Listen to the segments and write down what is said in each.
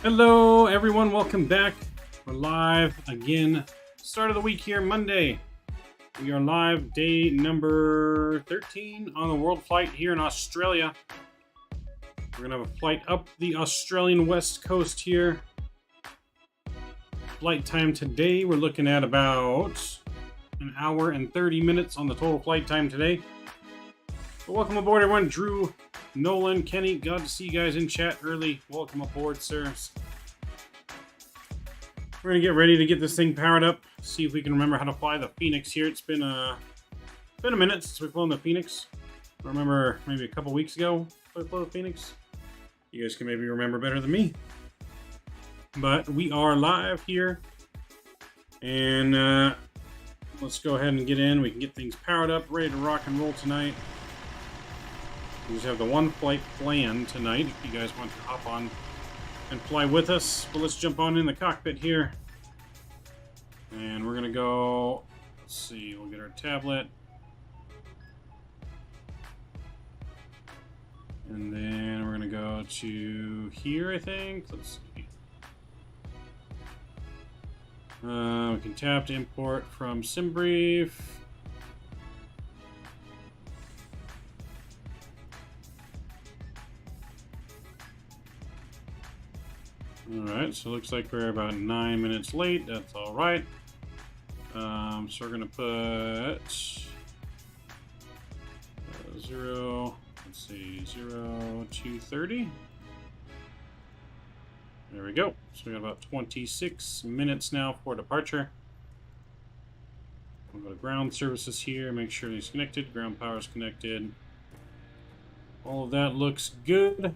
Hello, everyone. Welcome back. We're live again. Start of the week here, Monday. We are live, day number 13 on the world flight here in Australia. We're going to have a flight up the Australian west coast here. Flight time today, we're looking at about an hour and 30 minutes on the total flight time today. But welcome aboard, everyone. Drew, Nolan, Kenny, glad to see you guys in chat early. Welcome aboard, sirs. We're going to get ready to get this thing powered up. See if we can remember how to fly the Fenix here. It's been a minute since we've flown the Fenix. I remember maybe a couple weeks ago we flew the Fenix. You guys can maybe remember better than me. But we are live here. And let's go ahead and get in. We can get things powered up, ready to rock and roll tonight. We just have the one flight planned tonight if you guys want to hop on and fly with us. But let's jump on in the cockpit here. And we're going to go, let's see, we'll get our tablet. And then we're going to go to here, I think. Let's see. We can tap to import from SimBrief. Alright, so it looks like we're about 9 minutes late. That's alright. So we're going to put 0230. There we go. So we got about 26 minutes now for departure. We'll go to ground services here, make sure it's connected. Ground power is connected. All of that looks good.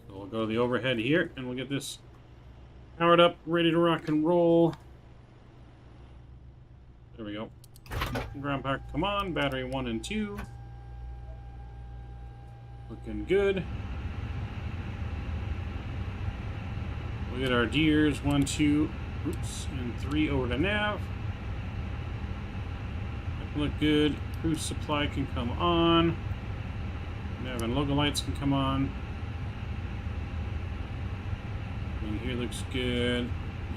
So we'll go to the overhead here and we'll get this powered up, ready to rock and roll. There we go. Ground power, come on. Battery 1 and 2. Looking good. We'll get our gears 1, 2, oops, and 3 over to nav. That look good. Cruise supply can come on. Nav and logo lights can come on. And here looks good.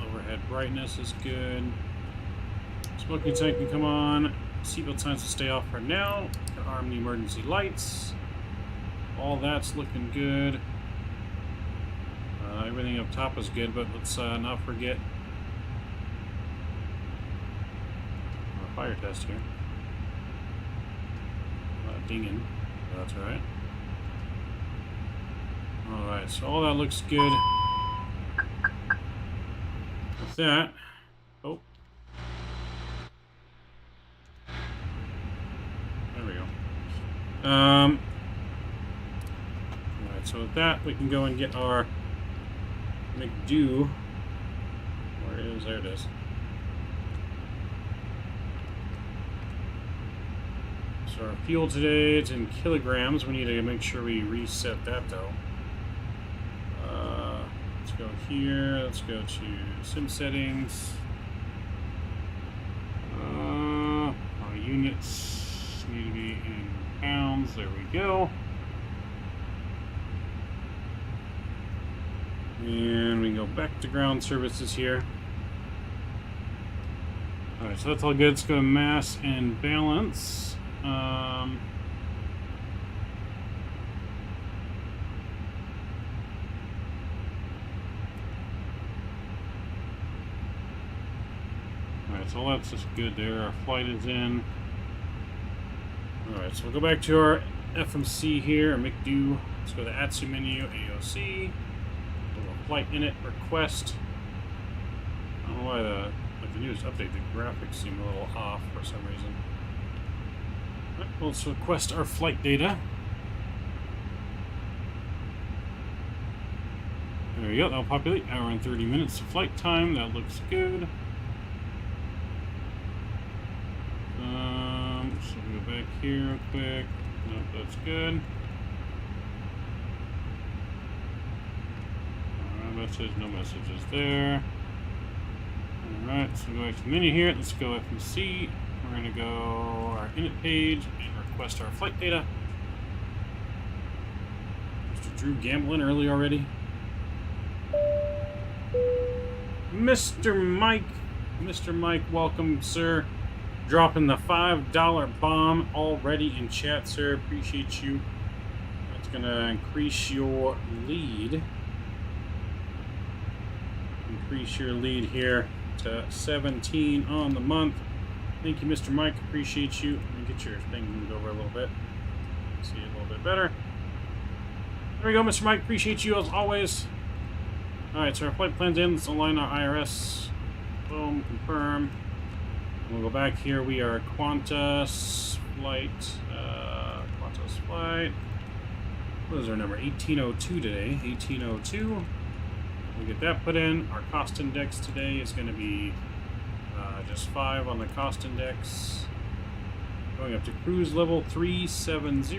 Overhead brightness is good. Smoking tank can come on. Seatbelt signs will stay off for now. Can arm the emergency lights. All that's looking good. Everything up top is good, but let's not forget our fire test here. Dinging. That's alright. Alright, so all that looks good. With that, oh, there we go. Alright, so with that, we can go and get our McDo. Where is, there it is. So our fuel today, it's in kilograms. We need to make sure we reset that though. Let's go here. Let's go to sim settings. Our units need to be in pounds. There we go. And we go back to ground services here. Alright, so that's all good. Let's go to mass and balance. Alright, so that's just good there. Our flight is in. Alright, so we'll go back to our FMC here, our McDo. Let's go to the ATSU menu, AOC. Flight init request. I don't know why the newest update, the graphics seem a little off for some reason. Right, let's request our flight data. There we go, that'll populate. Hour and 30 minutes of flight time. That looks good. So we'll go back here real quick. Nope, that's good. Message, no messages there. Alright, so go back to the menu here. Let's go FMC. We're going to go our init page and request our flight data. Drew gambling early already. Mr. Mike, welcome, sir. Dropping the $5 bomb already in chat, sir. Appreciate you. That's gonna increase your lead. Increase your lead here to 17 on the month. Thank you, Mr. Mike. Appreciate you. Let me get your thing moved over a little bit. See it a little bit better. There we go, Mr. Mike. Appreciate you as always. Alright, so our flight plan's in. Let's align our IRS. Boom, confirm. And we'll go back here. We are Qantas flight. What is our number? 1802 today. 1802. We'll get that put in. Our cost index today is going to be just 5 on the cost index. Going up to cruise level 370.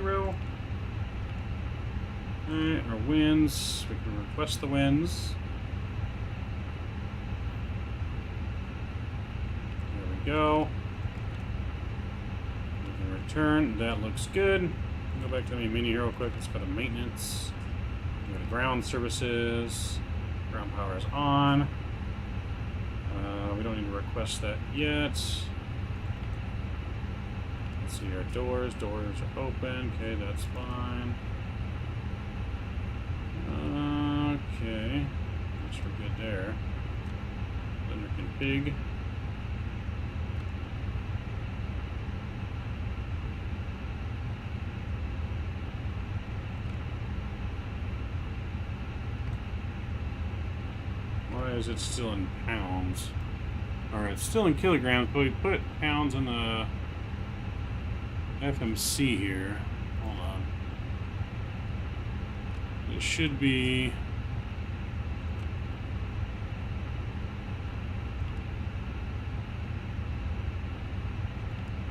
Alright, our winds. We can request the winds. There we go. We can return. That looks good. Go back to the menu here real quick. Let's go to maintenance. Go to ground services. Ground power is on. We don't need to request that yet. Let's see our doors. Doors are open. Okay, that's fine. Okay. Guess we're good there. Under config. Why is it still in pounds? Alright, it's still in kilograms, but we put pounds in the FMC here. Hold on. It should be...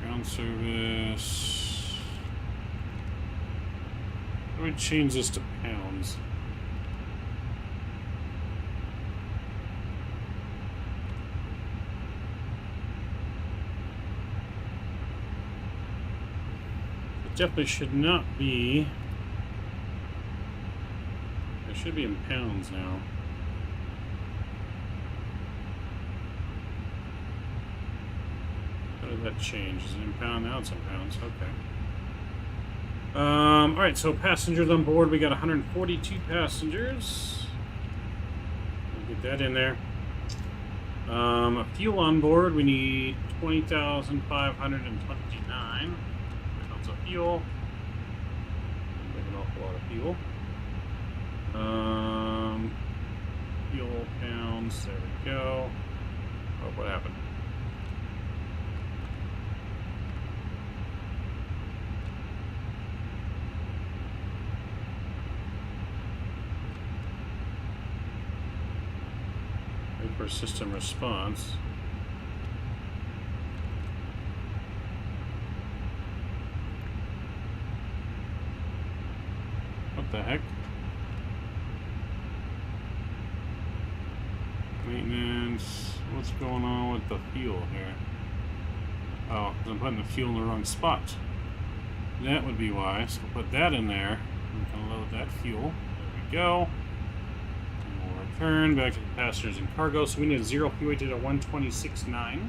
ground service... How do we change this to pounds? Definitely should not be. It should be in pounds now. How did that change? Is it in pound now? It's in pounds. Okay. All right. So passengers on board. We got 142 passengers. We'll get that in there. Fuel on board. We need 20,529. Fuel. Like an awful lot of fuel. Fuel pounds. There we go. Oh, what happened? Wait for system response. What the heck? Maintenance. What's going on with the fuel here? Oh, because I'm putting the fuel in the wrong spot. That would be why. So we'll put that in there. We can load that fuel. There we go. And we'll return back to the passengers and cargo. So we need a zero fuel weight at 126.9.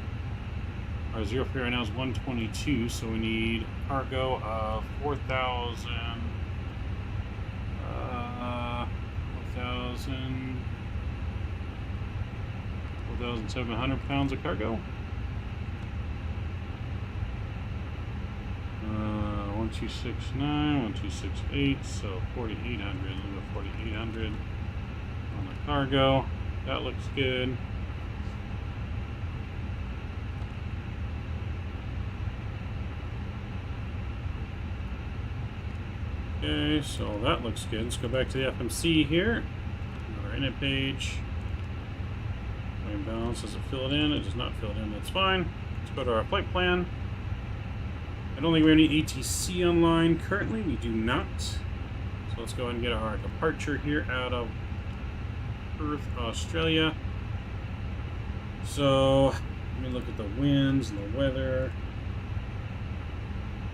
Our zero fuel right now is 122. So we need cargo of 4,700 pounds of cargo. 1269, 1268, so 4,800. We'll go 4,800 on the cargo. That looks good. Okay, so that looks good. Let's go back to the FMC here. Our init page. Main balance, does it fill it in? It does not fill it in, that's fine. Let's go to our flight plan. I don't think we have any ATC online currently. We do not. So let's go ahead and get our departure here out of Perth, Australia. So let me look at the winds and the weather.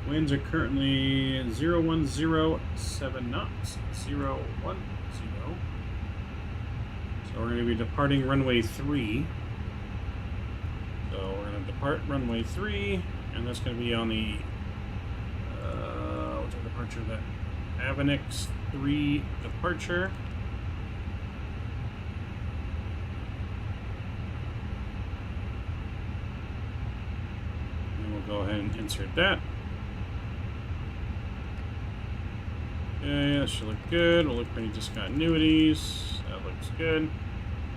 Winds are currently 010.7 knots. 010. So we're going to be departing runway 3. So we're going to depart runway 3, and that's going to be on the what's our departure? That Fenix 3 departure. And we'll go ahead and insert that. Okay, that should look good. We'll look for any discontinuities. That looks good.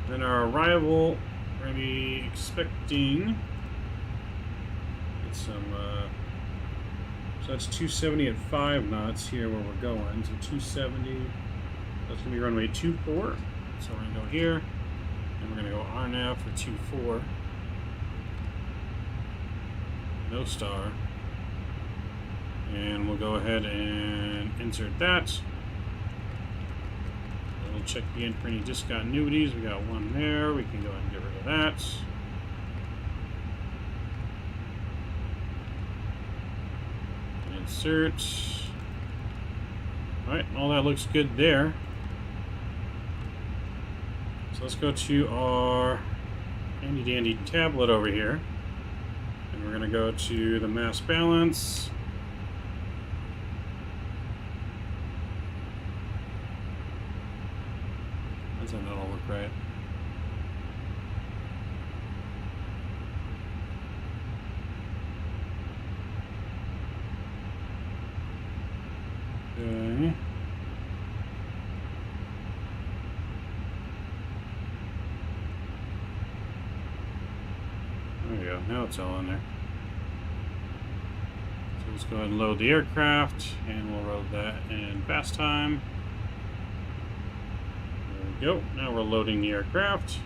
Then our arrival, we're going to be expecting some, so that's 270 at 5 knots here where we're going. So 270, that's going to be runway 24. So we're going to go here, and we're going to go RNAV for 24. No star. And we'll go ahead and insert that. We'll check again for any discontinuities. We got one there. We can go ahead and get rid of that. Insert. Alright, all that looks good there. So let's go to our handy dandy tablet over here. And we're going to go to the mass balance. Doesn't that all look right? Okay. There we go. Now it's all in there. So let's go ahead and load the aircraft, and we'll load that in fast time. There we go. Now we're loading the aircraft.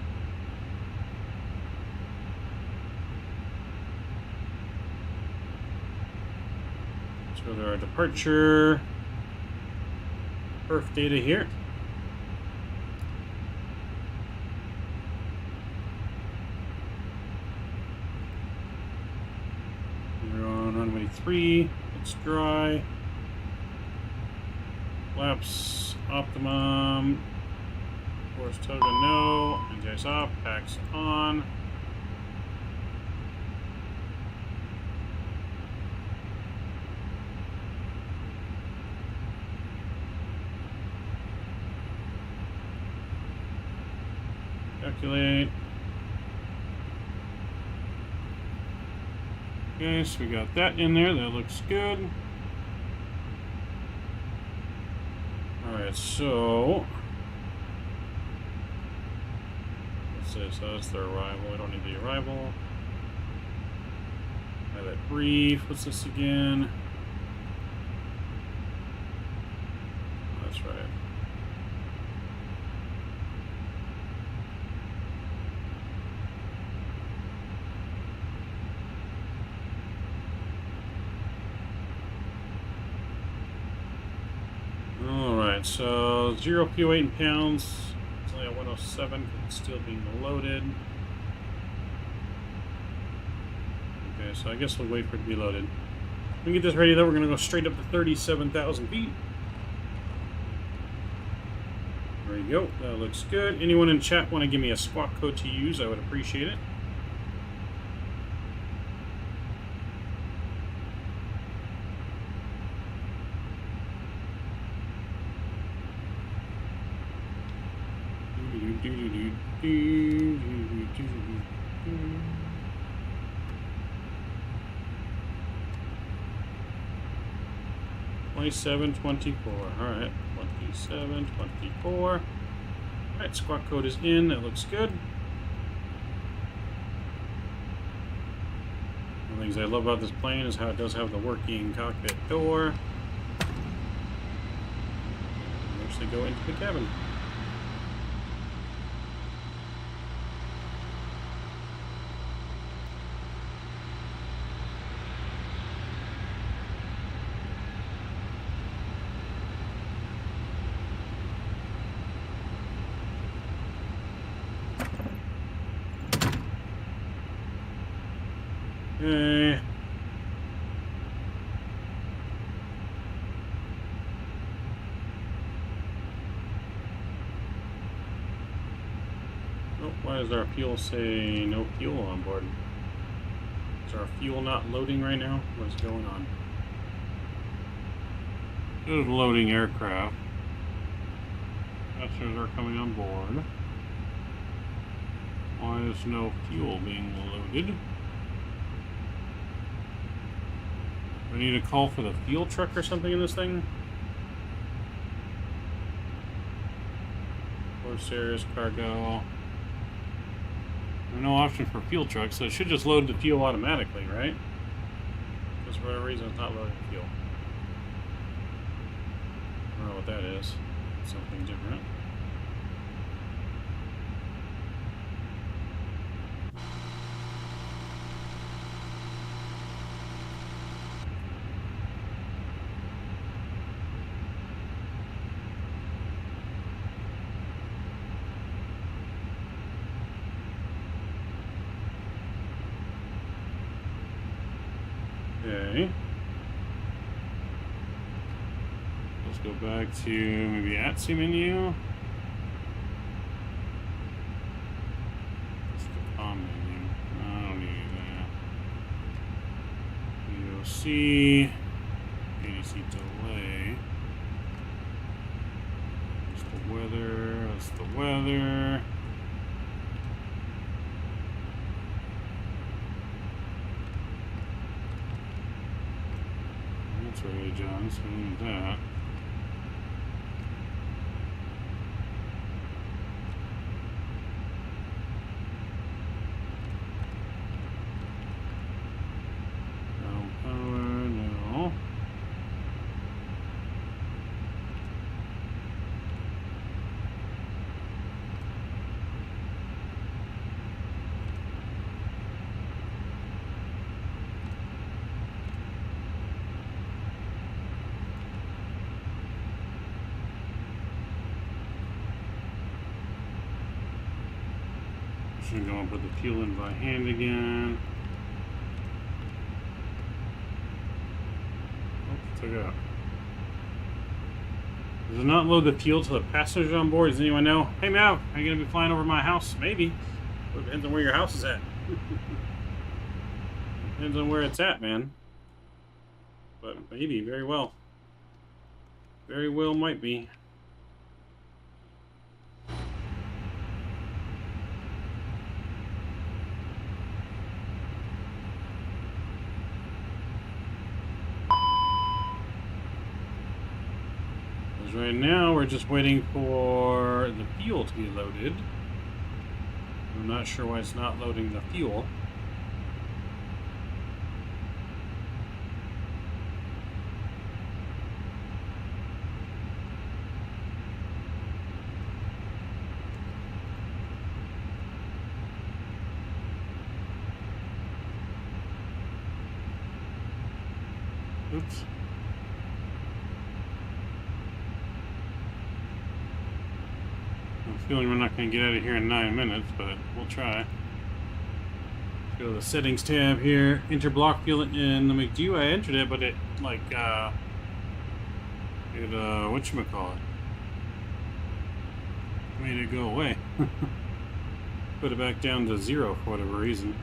Let's go to our departure perf data here. We're on runway 3. It's dry. Flaps optimum. Force toga no. NGS off. Packs on. Calculate. Okay, so we got that in there. That looks good. Alright, so what's this? Oh, that's the arrival. We don't need the arrival. Have it brief. What's this again? Oh, that's right. Alright, so 0 PO8 in pounds. It's only at 107 because it's still being loaded. Okay, so I guess we'll wait for it to be loaded. When we get this ready though, we're going to go straight up to 37,000 feet. There we go. That looks good. Anyone in chat want to give me a squawk code to use? I would appreciate it. $27.24. Alright, 27.24. Alright, squawk code is in. That looks good. One of the things I love about this plane is how it does have the working cockpit door. And actually go into the cabin. Oh, why does our fuel say no fuel on board? Is our fuel not loading right now? What is going on? It is loading aircraft. Passengers are coming on board. Why is no fuel being loaded? Do I need to call for the fuel truck or something in this thing? Corsairs, cargo. There's no option for fuel trucks, so it should just load the fuel automatically, right? Because for whatever reason it's not loading the fuel. I don't know what that is. Something different. Okay. Let's go back to maybe Vatsim menu. What's the comm menu? I don't need that. VOC. ADC delay. That's the weather. That's the weather. That's right, John, so we need that. Ground power, no. Should go and put the fuel in by hand again. Oh, took it out. Does it not load the fuel to the passengers on board? Does anyone know? Hey Mav, are you gonna be flying over my house? Maybe. It depends on where your house is at. Depends on where it's at, man. But maybe, very well. Very well might be. Right now, we're just waiting for the fuel to be loaded. I'm not sure why it's not loading the fuel. Oops. I'm feeling we're not going to get out of here in 9 minutes, but we'll try. Let's go to the settings tab here. Enter block fuel in the McDo. I entered it, but it, like, whatchamacallit? Made it go away. Put it back down to 0 for whatever reason.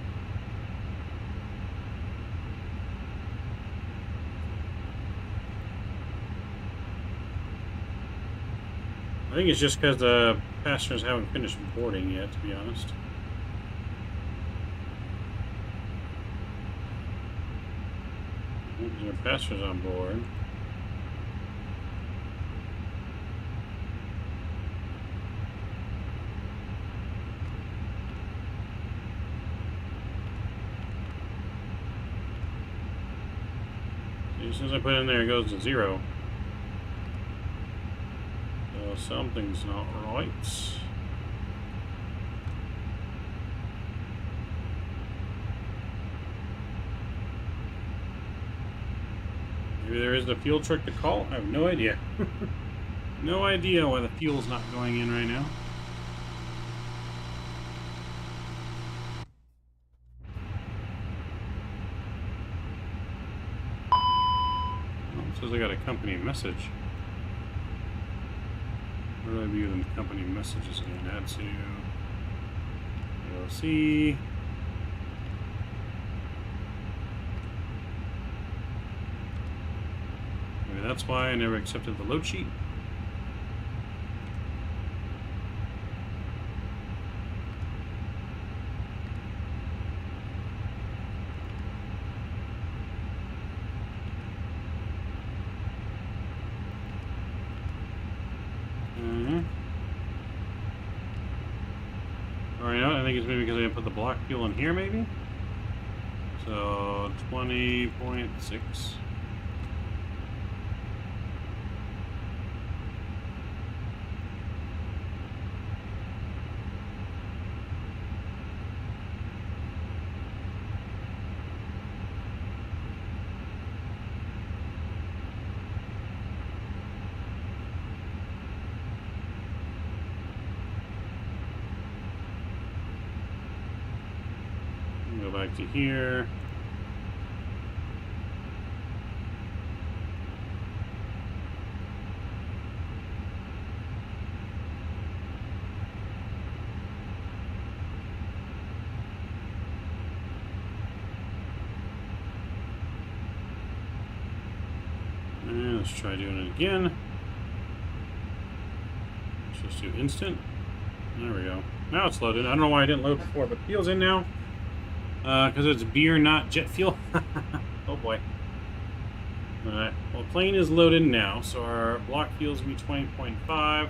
I think it's just because the passengers haven't finished boarding yet, to be honest. There are passengers on board. See, as soon as I put it in there, it goes to 0. Something's not right. Maybe there is a fuel truck to call? I have no idea. No idea why the fuel's not going in right now. Oh, it says I got a company message. Where do I view the company messages again? Add to see. Maybe that's why I never accepted the load sheet. Alright, I think it's maybe because I didn't put the block fuel in here, maybe? So, 20.6. Go back to here. And let's try doing it again. Let's just do instant. There we go. Now it's loaded. I don't know why I didn't load before, but fuel's in now. Because it's beer, not jet fuel. Oh boy. Alright, well, plane is loaded now, so our block fuel is going to be 20.5.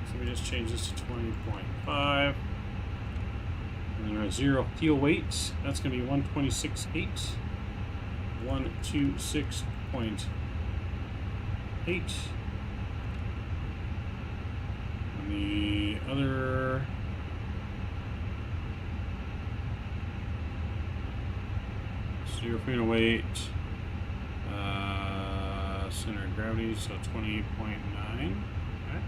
So we just change this to 20.5. And then our zero fuel weight, that's going to be 126.8. 126.8. And the other... Zero fuel weight, center of gravity, so 20.9. Okay.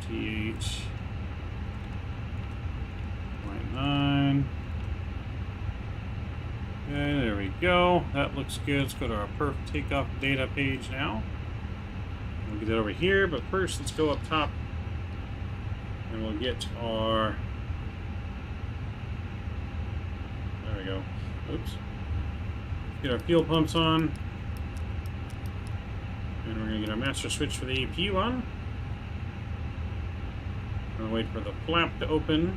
28.9. Okay, there we go. That looks good. Let's go to our perf takeoff data page now. We'll get that over here, but first let's go up top and we'll get our... There we go. Oops. Get our fuel pumps on. And we're going to get our master switch for the APU on. We're going to wait for the flap to open.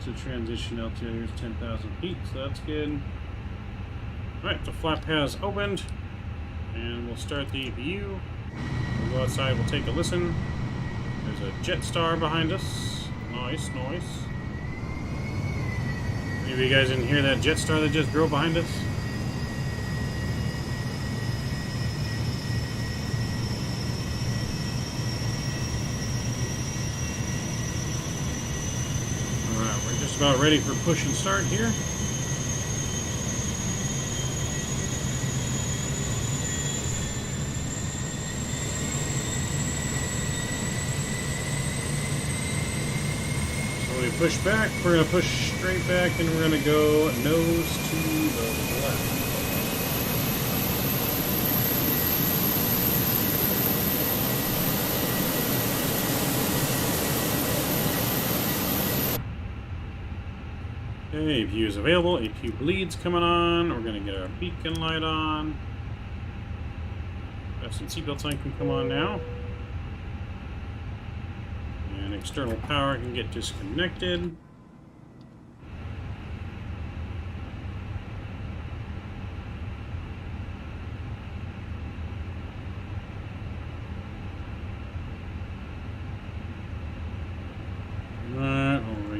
The transition altitude here is 10,000 feet, so that's good. Alright, the flap has opened, and we'll start the APU. We'll go outside, we'll take a listen. There's a jet star behind us. Nice, nice. Any of you guys didn't hear that jet star that just drove behind us? About ready for push and start here. So we push back, we're going to push straight back, and we're going to go nose to the left. Okay, APU is available. APU bleed's coming on. We're going to get our beacon light on. Fasten seatbelt sign can come on now. And external power can get disconnected.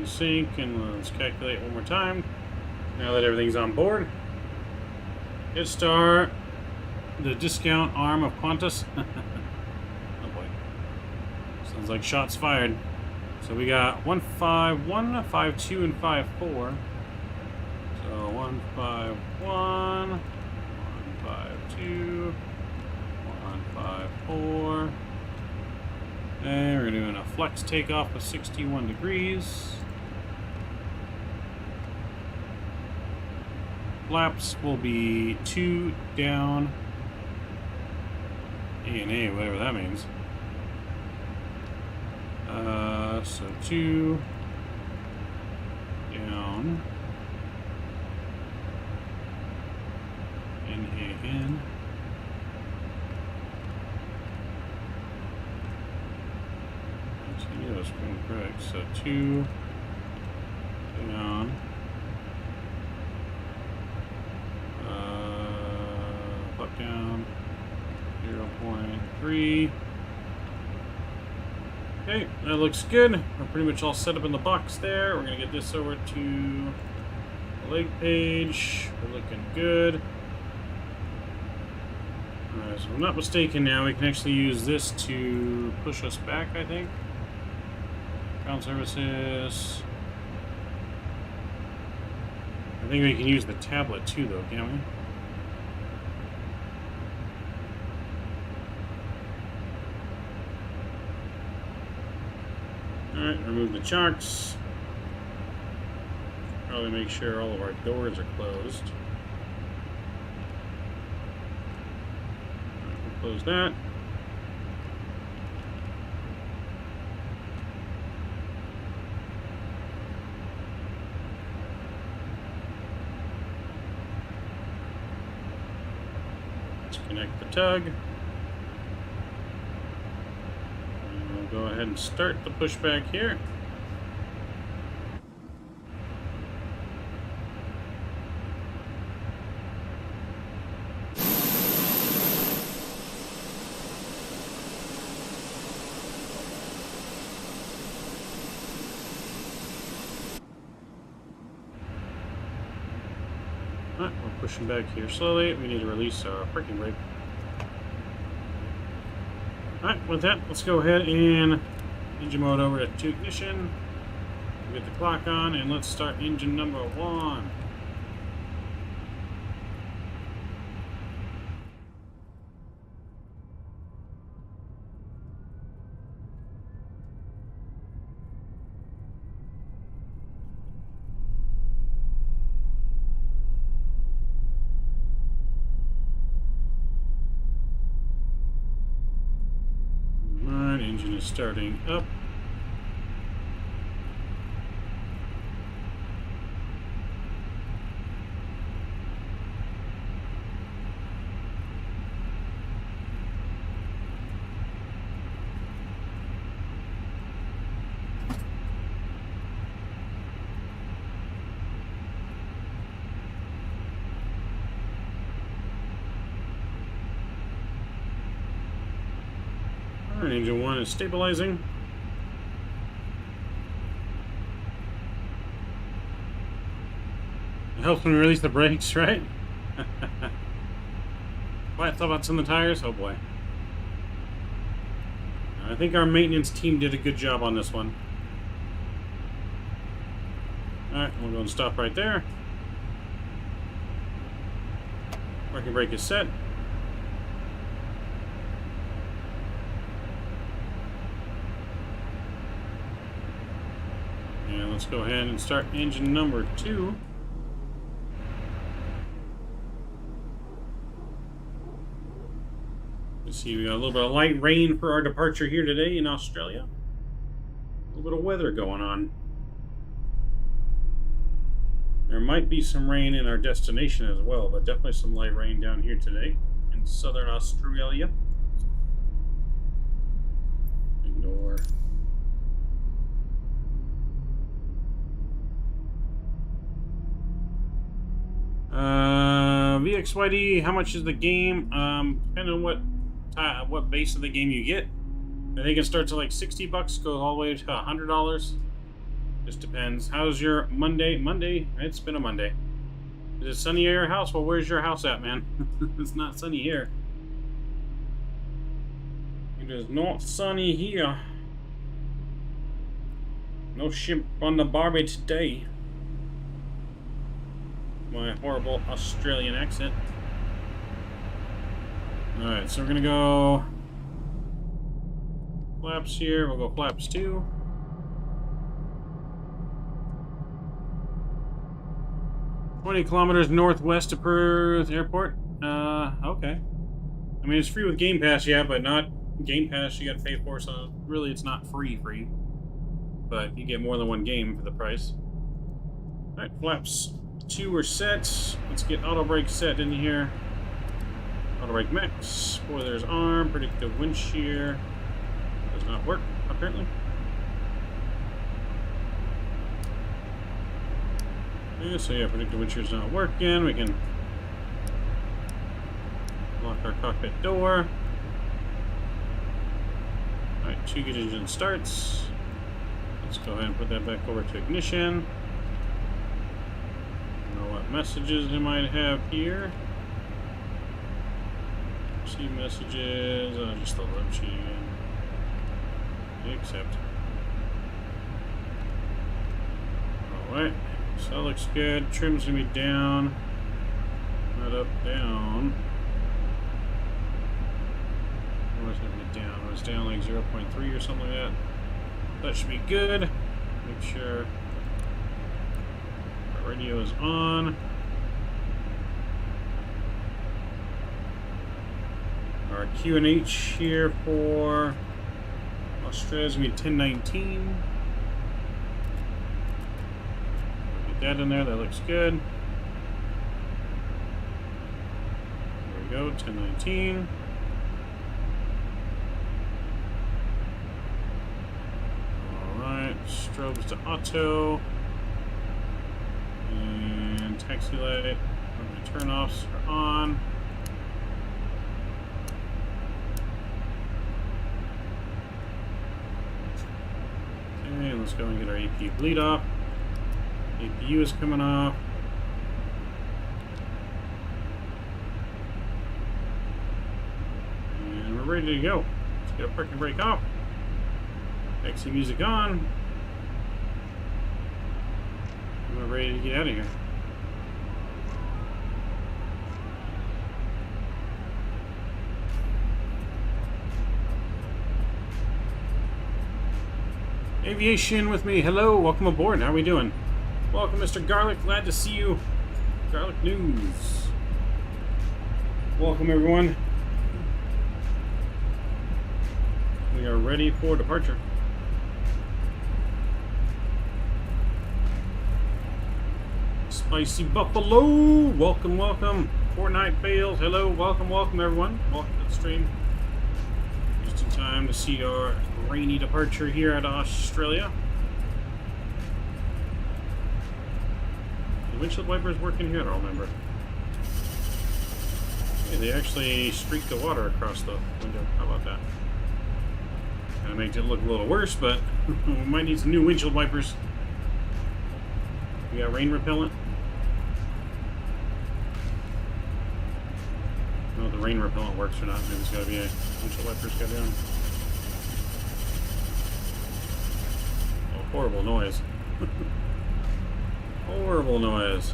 Sync, and let's calculate one more time. Now that everything's on board, hit start the discount arm of Qantas. Oh boy, sounds like shots fired. So we got 151, 52, and 54. So 151, 152, 154, and we're doing a flex takeoff of 61 degrees. flaps will be 2 down. A, whatever that means. So 2 down. N. Continuous correct. So 2 down. Flap down. 0.3. Okay, that looks good. We're pretty much all set up in the box there. We're going to get this over to the leg page. We're looking good. Alright, so if I'm not mistaken now, we can actually use this to push us back, I think. Ground services. I think we can use the tablet too, though, can't we? Alright, remove the chocks. Probably make sure all of our doors are closed. Right, we'll close that. Disconnect the tug. Go ahead and start the pushback here. Alright, we're pushing back here slowly. We need to release our braking brake. Alright, with that, let's go ahead and engine mode over to ignition. We'll get the clock on, and let's start engine number 1. Engine is starting up. Alright, engine 1 is stabilizing. It helps when we release the brakes, right? Flat thoughts in the tires? Oh boy. I think our maintenance team did a good job on this one. Alright, we'll go and stop right there. Parking brake is set. And let's go ahead and start engine number 2. Let's see, we got a little bit of light rain for our departure here today in Australia. A little bit of weather going on. There might be some rain in our destination as well, but definitely some light rain down here today in southern Australia. Ignore. VXYD, how much is the game? Depending on what base of the game you get. I think it starts at like $60, goes all the way to $100. Just depends. How's your Monday? Monday? It's been a Monday. Is it sunny at your house? Well, where's your house at, man? It's not sunny here. It is not sunny here. No shrimp on the barbie today. My horrible Australian accent. Alright, so we're gonna go flaps here. We'll go flaps 2. 20 kilometers northwest of Perth Airport. Okay. I mean, it's free with Game Pass, yeah, but not Game Pass you gotta pay for, so really it's not free. But you get more than one game for the price. Alright, flaps 2 are set. Let's get auto brake set in here. Auto brake max. Spoilers arm. Predictive wind shear. Does not work, apparently. Yeah, so yeah, predictive wind shear is not working. We can lock our cockpit door. Alright, 2 good engine starts. Let's go ahead and put that back over to ignition. I don't know what messages they might have here. See messages. Just the load sheet again. Accept. Alright, so that looks good. Trim's gonna be down. Not up, down. Where's it gonna be down? It was down like 0.3 or something like that. That should be good. Make sure our radio is on. Our QNH here for Australia is going to be 1019. Get that in there. That looks good. There we go. 1019. Strobes to auto, and taxi light, turn-offs are on. Okay, let's go and get our APU bleed off. APU is coming off. And we're ready to go. Let's get our parking brake off. Taxi music on. We're ready to get out of here. Aviation with me. Hello, welcome aboard. How are we doing? Welcome, Mr. Garlic. Glad to see you. Garlic News. Welcome, everyone. We are ready for departure. Spicy Buffalo, welcome, welcome. Fortnite fails, hello, welcome, welcome everyone. Welcome to the stream. Just in time to see our rainy departure here out of Australia. The windshield wipers working here? I don't remember. Yeah, they actually streaked the water across the window. How about that? Kind of makes it look a little worse, but we might need some new windshield wipers. We got rain repellent. I don't know if the rain repellent works or not. Maybe there's got to be a windshield wipers got down. Oh, horrible noise. Horrible noise.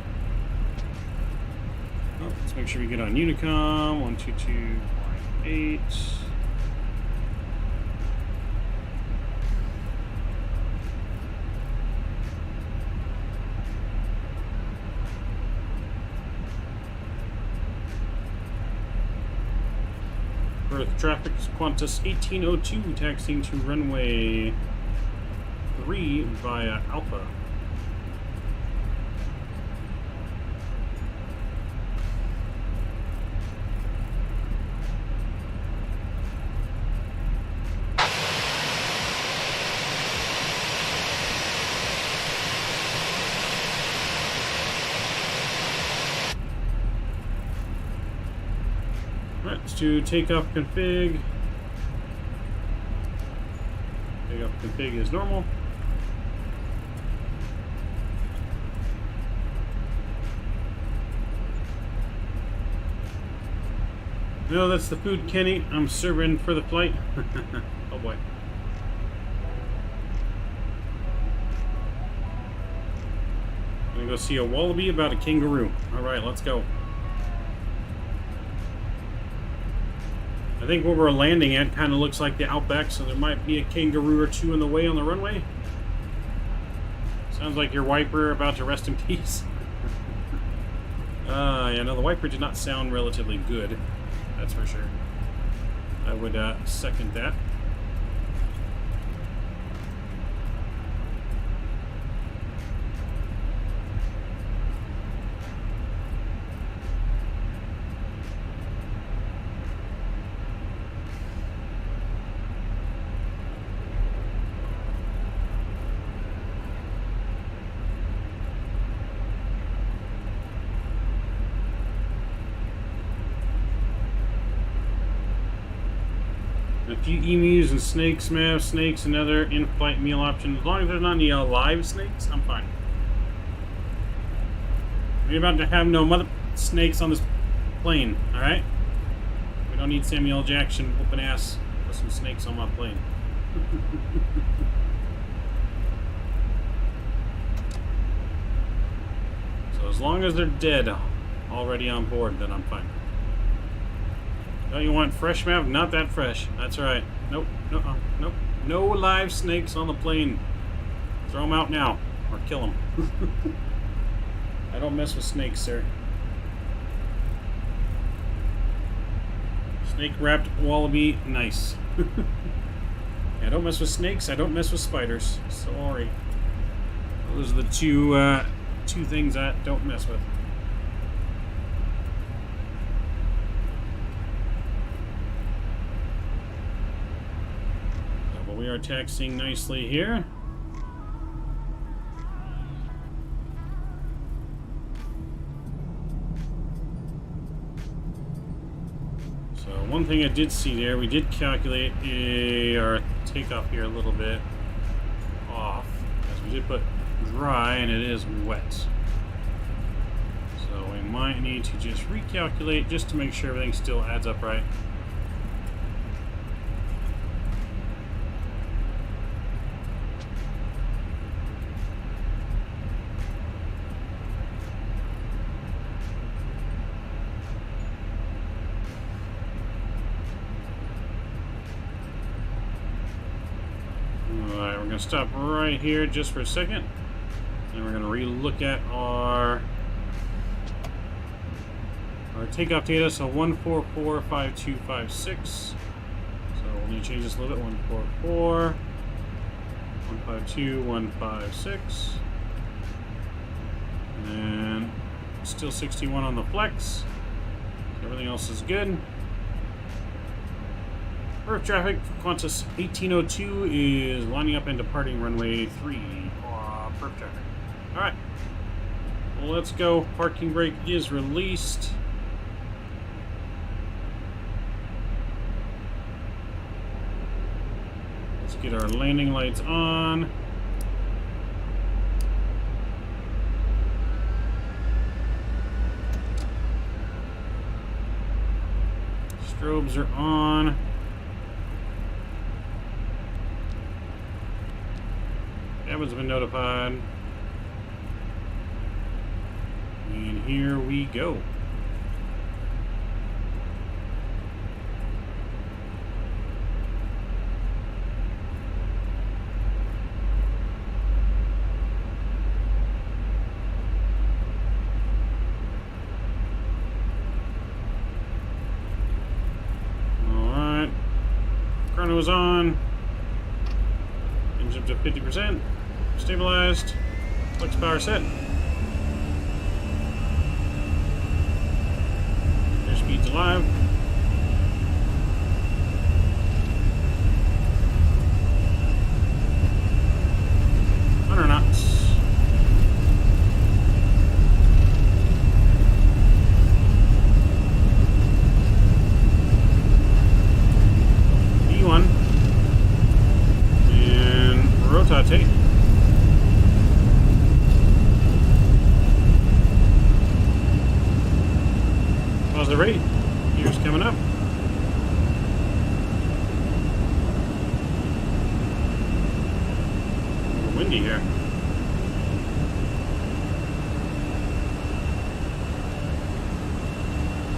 Oh, let's make sure we get on Unicom. 122.8. Perth traffic is Qantas 1802 taxiing to runway 3 via Alpha. Alright, let's do takeoff config. Takeoff config is normal. No, that's the food, Kenny. I'm serving for the flight. Oh boy. I'm gonna go see a wallaby about a kangaroo. Alright, let's go. I think where we're landing at kind of looks like the Outback, so there might be a kangaroo or two in the way on the runway. Sounds like your wiper about to rest in peace. Yeah, no, the wiper did not sound relatively good. That's for sure. I would second that. A few emus and snakes, man. Snakes, another in-flight meal option. As long as there's not any live snakes, I'm fine. We're about to have no mother snakes on this plane, alright? We don't need Samuel Jackson whooping ass with some snakes on my plane. So as long as they're dead already on board, then I'm fine. Don't you want fresh map? Not that fresh. That's right. Nope. Nope. No live snakes on the plane. Throw them out now. Or kill them. I don't mess with snakes, sir. Snake-wrapped wallaby. Nice. I don't mess with snakes. I don't mess with spiders. Sorry. Those are the two things I don't mess with. We are taxiing nicely here. So one thing I did see there, we did calculate our takeoff here a little bit off, as we did put dry and it is wet. So we might need to just recalculate just to make sure everything still adds up right. Alright, we're going to stop right here just for a second. And we're going to re-look at our takeoff data. So 1445256. So we'll need to change this a little bit. 144 152 156. And still 61 on the flex. Everything else is good. Earth traffic, Qantas 1802 is lining up and departing runway 3 for Earth traffic. Alright. Well, let's go. Parking brake is released. Let's get our landing lights on. Strobes are on. Cabin's been notified. And here we go. Alright. Chrono's on. Engine up to 50%. Stabilized. Flex power set. Airspeed's alive. Knots. E1 and rotate. Pause the rate. Gears coming up. A little windy here.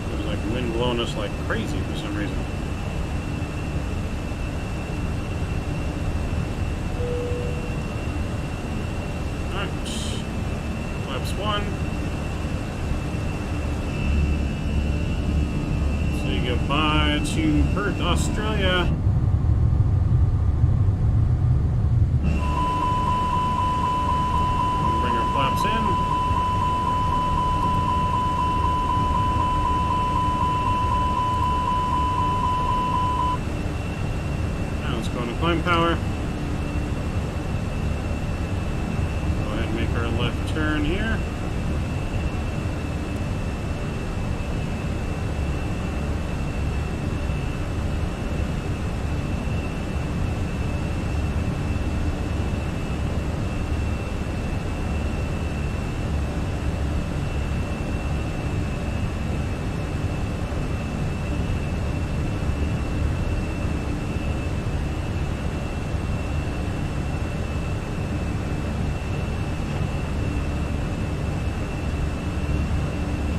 There's like wind blowing us like crazy for some reason. Alright. Flaps 1. goodbye to Perth, Australia. Bring our flaps in. Now let's go into climb power. Go ahead and make our left turn here.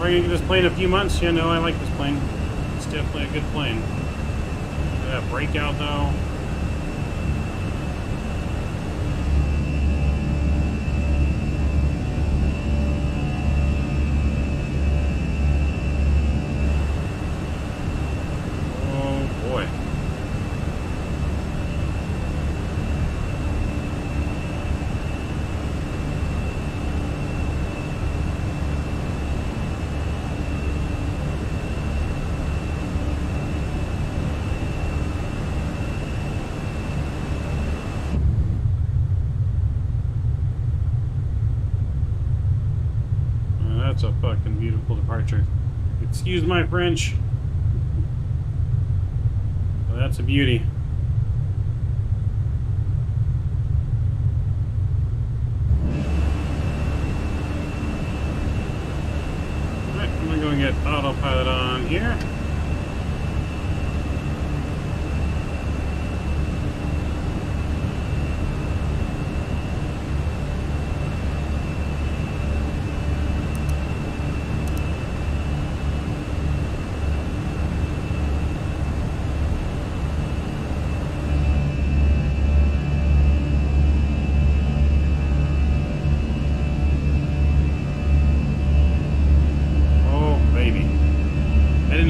Probably gonna get this plane in a few months. Yeah, no, I like this plane. It's definitely a good plane. Look at that breakout, though. Oh boy. That's a fucking beautiful departure. Excuse my French. But that's a beauty. Alright, I'm gonna go and get autopilot on here.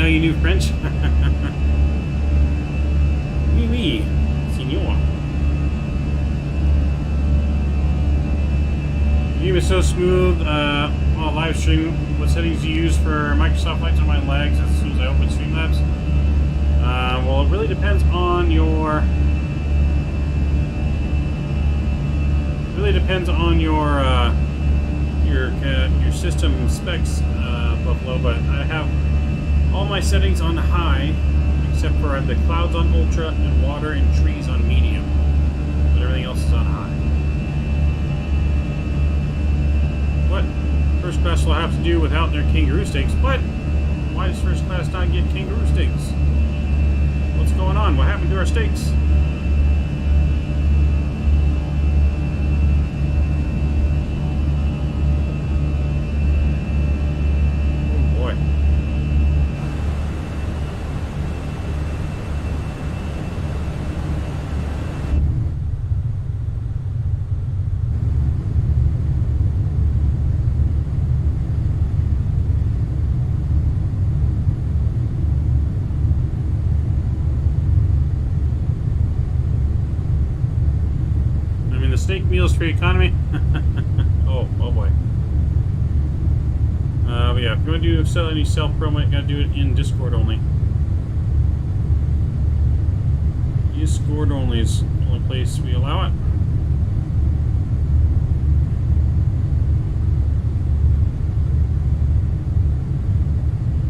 You knew French? Oui, oui, senor. The game is so smooth. While live stream, what settings do you use for Microsoft lights on my legs as soon as I open Streamlabs? Well, it really depends on your. Your system specs, Buffalo. But I have all my settings on high, except for I have the clouds on ultra and water and trees on medium. But everything else is on high. What? First class will have to do without their kangaroo steaks. What? Why does first class not get kangaroo steaks? What's going on? What happened to our steaks? Steak meals for economy. oh boy. But yeah, if you want to sell any self promo, you gotta do it in Discord only. Discord only is the only place we allow it.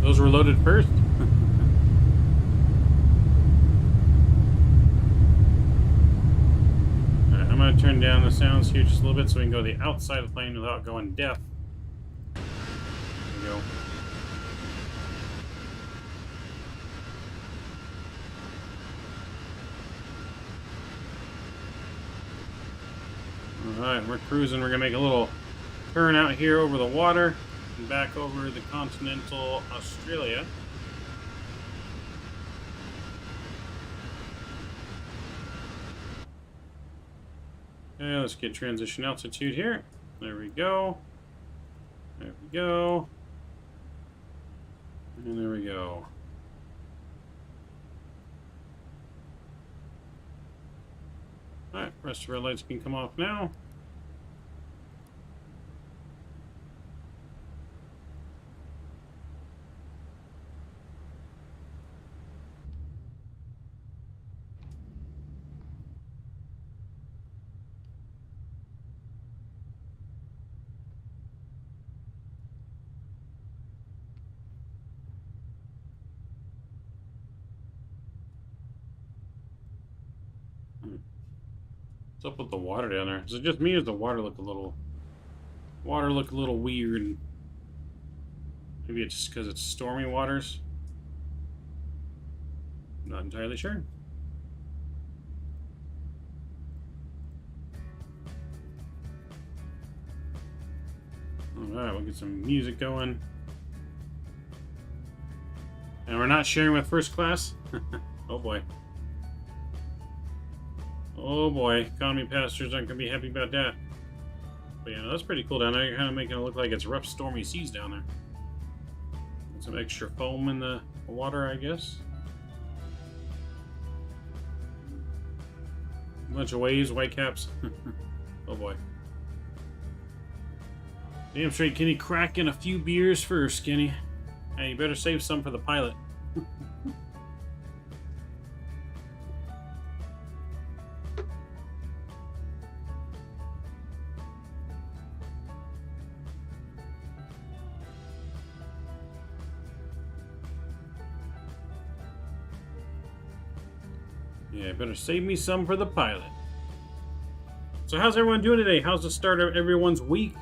Those were loaded first. I'm going to turn down the sounds here just a little bit so we can go to the outside of the plane without going deaf. There we go. Alright, we're cruising. We're going to make a little turn out here over the water and back over the continental Australia. Okay, let's get transition altitude here. There we go. There we go. And there we go. Rest of our lights can come off now. What's up with the water down there? Is it just me, or does the water look a little weird? Maybe it's just because it's stormy waters. I'm not entirely sure. Alright, we'll get some music going. And we're not sharing with first class? Oh boy. Oh boy, economy passengers aren't going to be happy about that. But yeah, no, that's pretty cool down there. You're kind of making it look like it's rough, stormy seas down there. Got some extra foam in the water, I guess. A bunch of waves, white caps. Oh boy. Damn straight, Kenny cracking a few beers first, Skinny. Hey, you better save some for the pilot. Yeah, better save me some for the pilot. So how's everyone doing today? How's the start of everyone's week?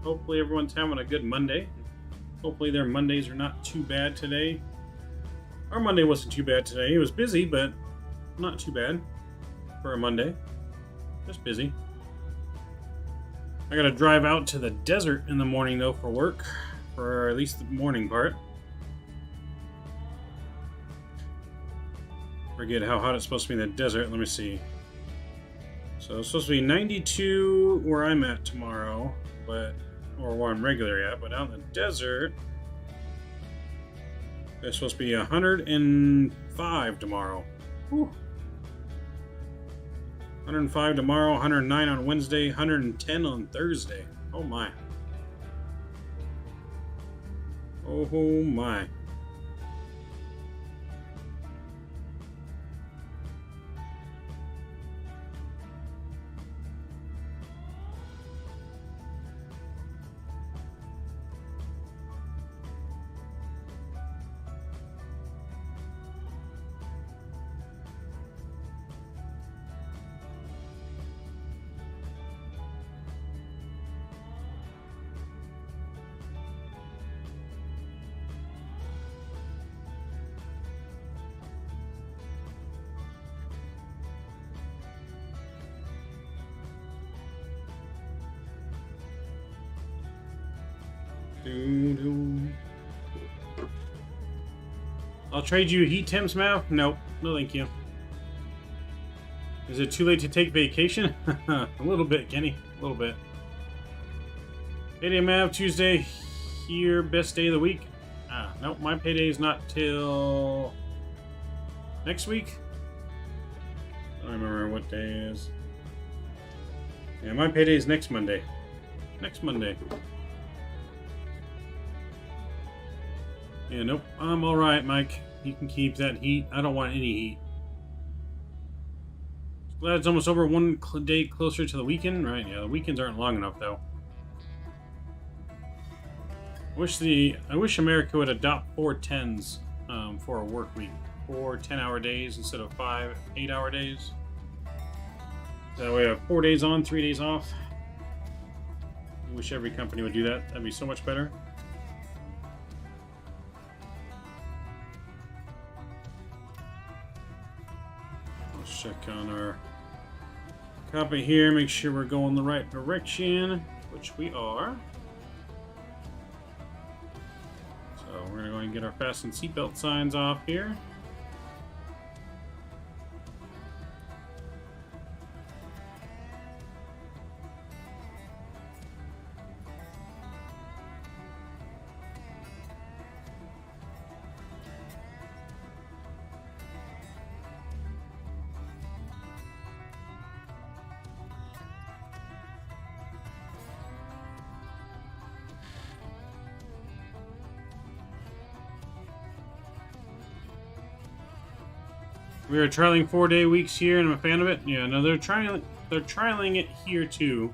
Hopefully everyone's having a good Monday. Hopefully their Mondays are not too bad today. Our Monday wasn't too bad today. It was busy, but not too bad for a Monday. Just busy. I gotta drive out to the desert in the morning though for work, for at least the morning part. Forget how hot it's supposed to be in the desert. Let me see. So it's supposed to be 92 where I'm at tomorrow, or where I'm regularly at, but out in the desert, it's supposed to be 105 tomorrow. Whew. 105 tomorrow, 109 on Wednesday, 110 on Thursday. Oh my. Oh my. I'll trade you heat temps, Mav? Nope. No, thank you. Is it too late to take vacation? A little bit, Kenny. A little bit. Payday, Mav. Tuesday. Here, best day of the week. Nope. My payday is not till next week. I don't remember what day it is. Yeah, my payday is next Monday. Next Monday. Yeah, nope. I'm alright, Mike. You can keep that heat. I don't want any heat. Glad it's almost over, one day closer to the weekend. Right, yeah, the weekends aren't long enough, though. I wish America would adopt 4 10s for a work week. 4 10-hour days instead of 5 8-hour days. That way I have 4 days on, 3 days off. I wish every company would do that. That'd be so much better. Let's check on our copy here, make sure we're going the right direction, which we are. So we're going to go and get our fasten seatbelt signs off here. We are trialing 4-day weeks here, and I'm a fan of it. Yeah, no, they're trialing it here too.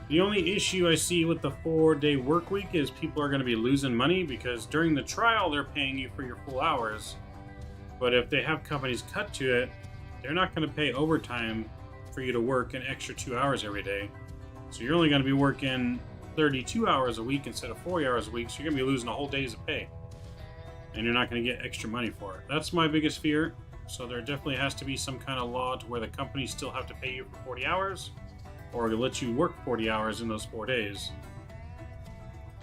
The only issue I see with the 4-day work week is people are going to be losing money because during the trial they're paying you for your full hours. But if they have companies cut to it, they're not going to pay overtime for you to work an extra 2 hours every day. So you're only going to be working 32 hours a week instead of 40 hours a week, so you're going to be losing a whole day's of pay. And you're not going to get extra money for it. That's my biggest fear. So there definitely has to be some kind of law to where the companies still have to pay you for 40 hours, or to let you work 40 hours in those 4 days.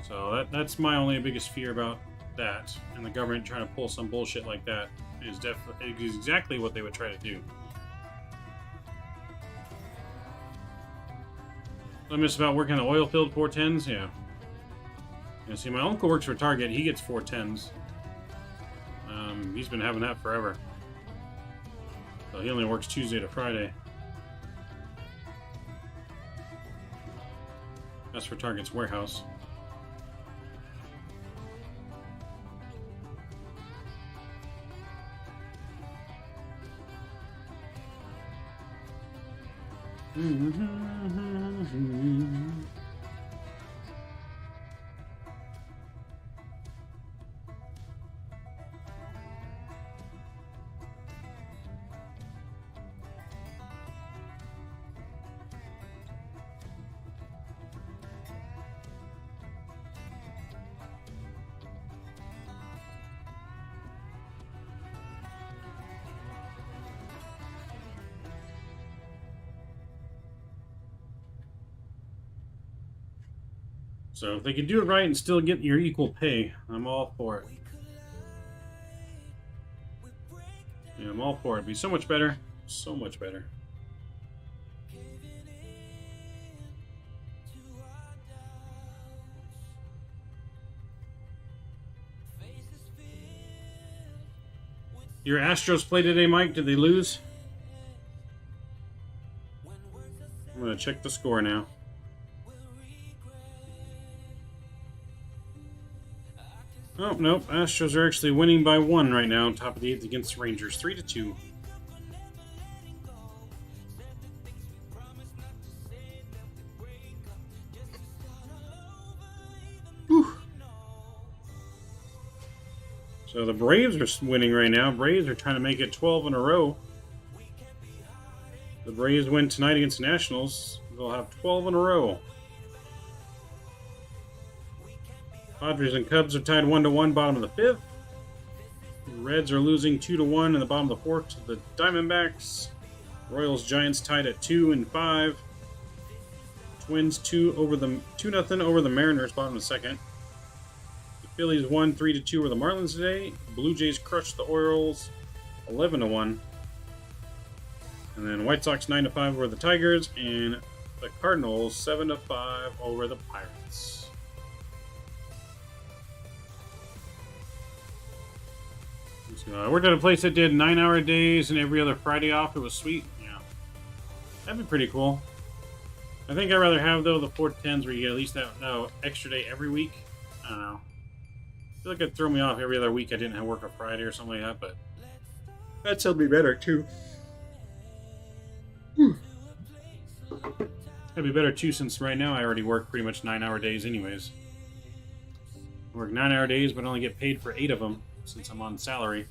So that's my only biggest fear about that, and the government trying to pull some bullshit like that is exactly what they would try to do. I miss about working the oil field 410s, yeah. You see, my uncle works for Target, he gets 410s. He's been having that forever. So he only works Tuesday to Friday. That's for Target's warehouse. So if they can do it right and still get your equal pay, I'm all for it. Yeah, I'm all for it. It'd be so much better. So much better. Your Astros play today, Mike? Did they lose? I'm going to check the score now. Oh, nope. Astros are actually winning by 1 right now, top of the 8th against the Rangers, 3-2. Whew. So the Braves are winning right now. Braves are trying to make it 12 in a row. The Braves win tonight against the Nationals. They'll have 12 in a row. Padres and Cubs are tied 1-1, bottom of the 5th. The Reds are losing 2-1 in the bottom of the 4th to the Diamondbacks. Royals Giants tied at 2 and 5. Twins 2-0 over the Mariners, bottom of the 2nd. The Phillies won 3-2 over the Marlins today. The Blue Jays crushed the Orioles 11-1. And then White Sox 9-5 over the Tigers, and the Cardinals 7-5 over the Pirates. I worked at a place that did 9-hour days and every other Friday off. It was sweet. Yeah. That'd be pretty cool. I think I'd rather have, though, the 410s where you get at least that extra day every week. I don't know. I feel like it'd throw me off every other week I didn't have work on Friday or something like that, but that'd still be better, too. That'd be better, too, since right now I already work pretty much 9-hour days anyways. I work 9-hour days, but only get paid for 8 of them, since I'm on salary.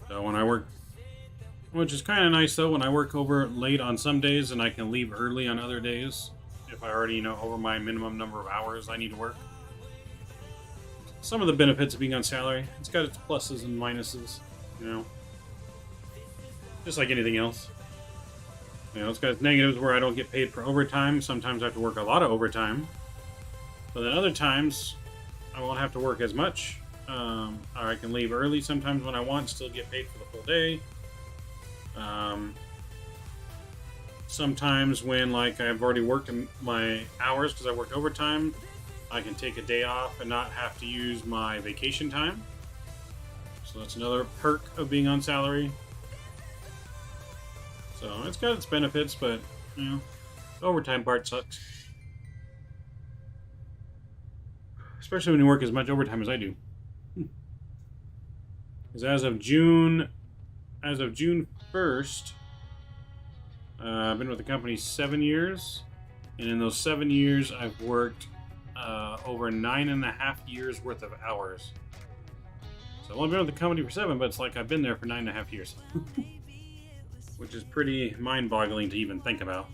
So when I work, which is kind of nice though, when I work over late on some days and I can leave early on other days, if I already know over my minimum number of hours I need to work. Some of the benefits of being on salary, it's got its pluses and minuses, you know, just like anything else. You know, it's got its negatives where I don't get paid for overtime. Sometimes I have to work a lot of overtime. But then other times, I won't have to work as much. Or I can leave early sometimes when I want, still get paid for the full day. Sometimes when, like, I've already worked my hours because I worked overtime, I can take a day off and not have to use my vacation time. So that's another perk of being on salary. So it's got its benefits, but, you know, the overtime part sucks. Especially when you work as much overtime as I do. Because as of June 1st, I've been with the company 7 years, and in those 7 years, I've worked over 9.5 years worth of hours. So I've only been with the company for 7, but it's like I've been there for 9.5 years. Which is pretty mind-boggling to even think about.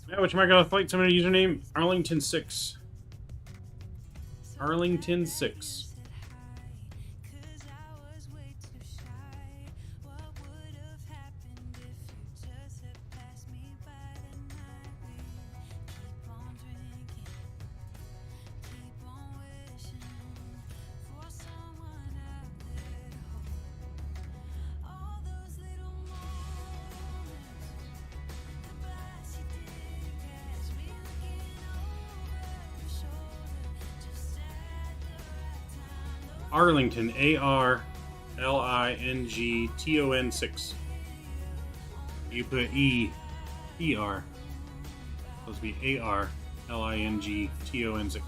Yeah, which mark out the flight simulator username? Arlington6. Arlington6. Arlington, Arlington 6. You put E-E-R. Supposed to be Arlington 6.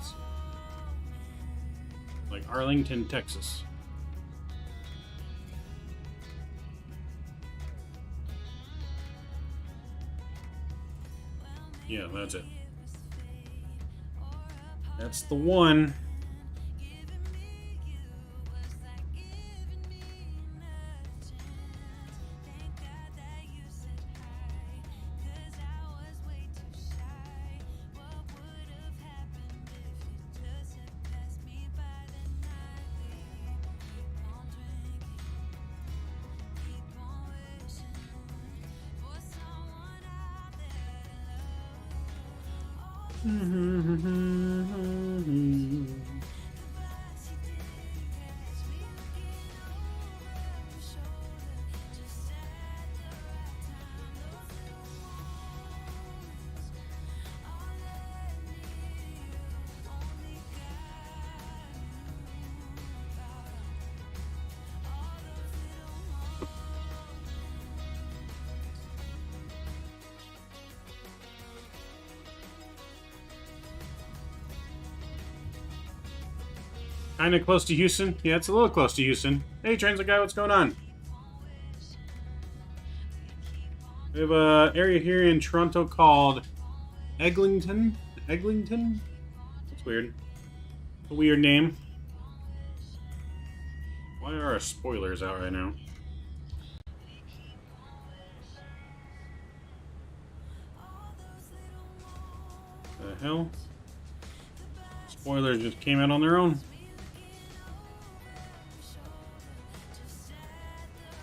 Like Arlington, Texas. Yeah, that's it. That's the one. Kind of close to Houston. Yeah, it's a little close to Houston. Hey, Transit Guy, what's going on? We have an area here in Toronto called Eglinton. Eglinton? That's weird. A weird name. Why are our spoilers out right now? The hell? Spoilers just came out on their own.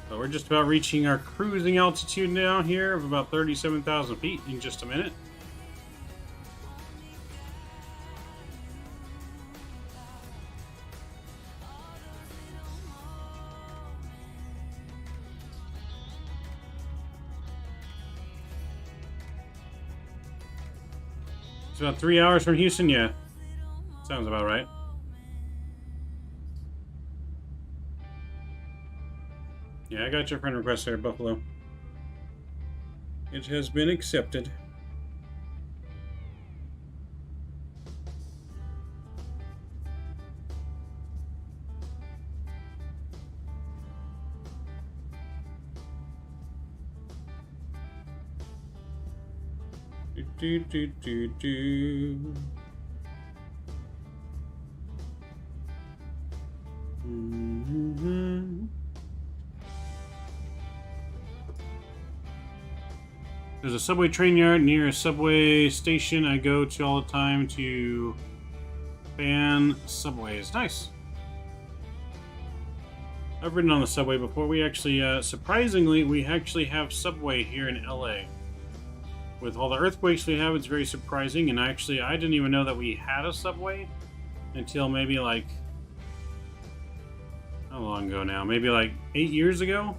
So we're just about reaching our cruising altitude down here of about 37,000 feet in just a minute. It's about 3 hours from Houston, yeah. Sounds about right. Yeah, I got your friend request there, Buffalo. It has been accepted. Do do do do. Mm-hmm. There's a subway train yard near a subway station I go to all the time to fan subways. Nice. I've ridden on the subway before. We actually, surprisingly, we actually have subway here in LA. With all the earthquakes we have, it's very surprising. And actually, I didn't even know that we had a subway until maybe like, how long ago now? Maybe like 8 years ago?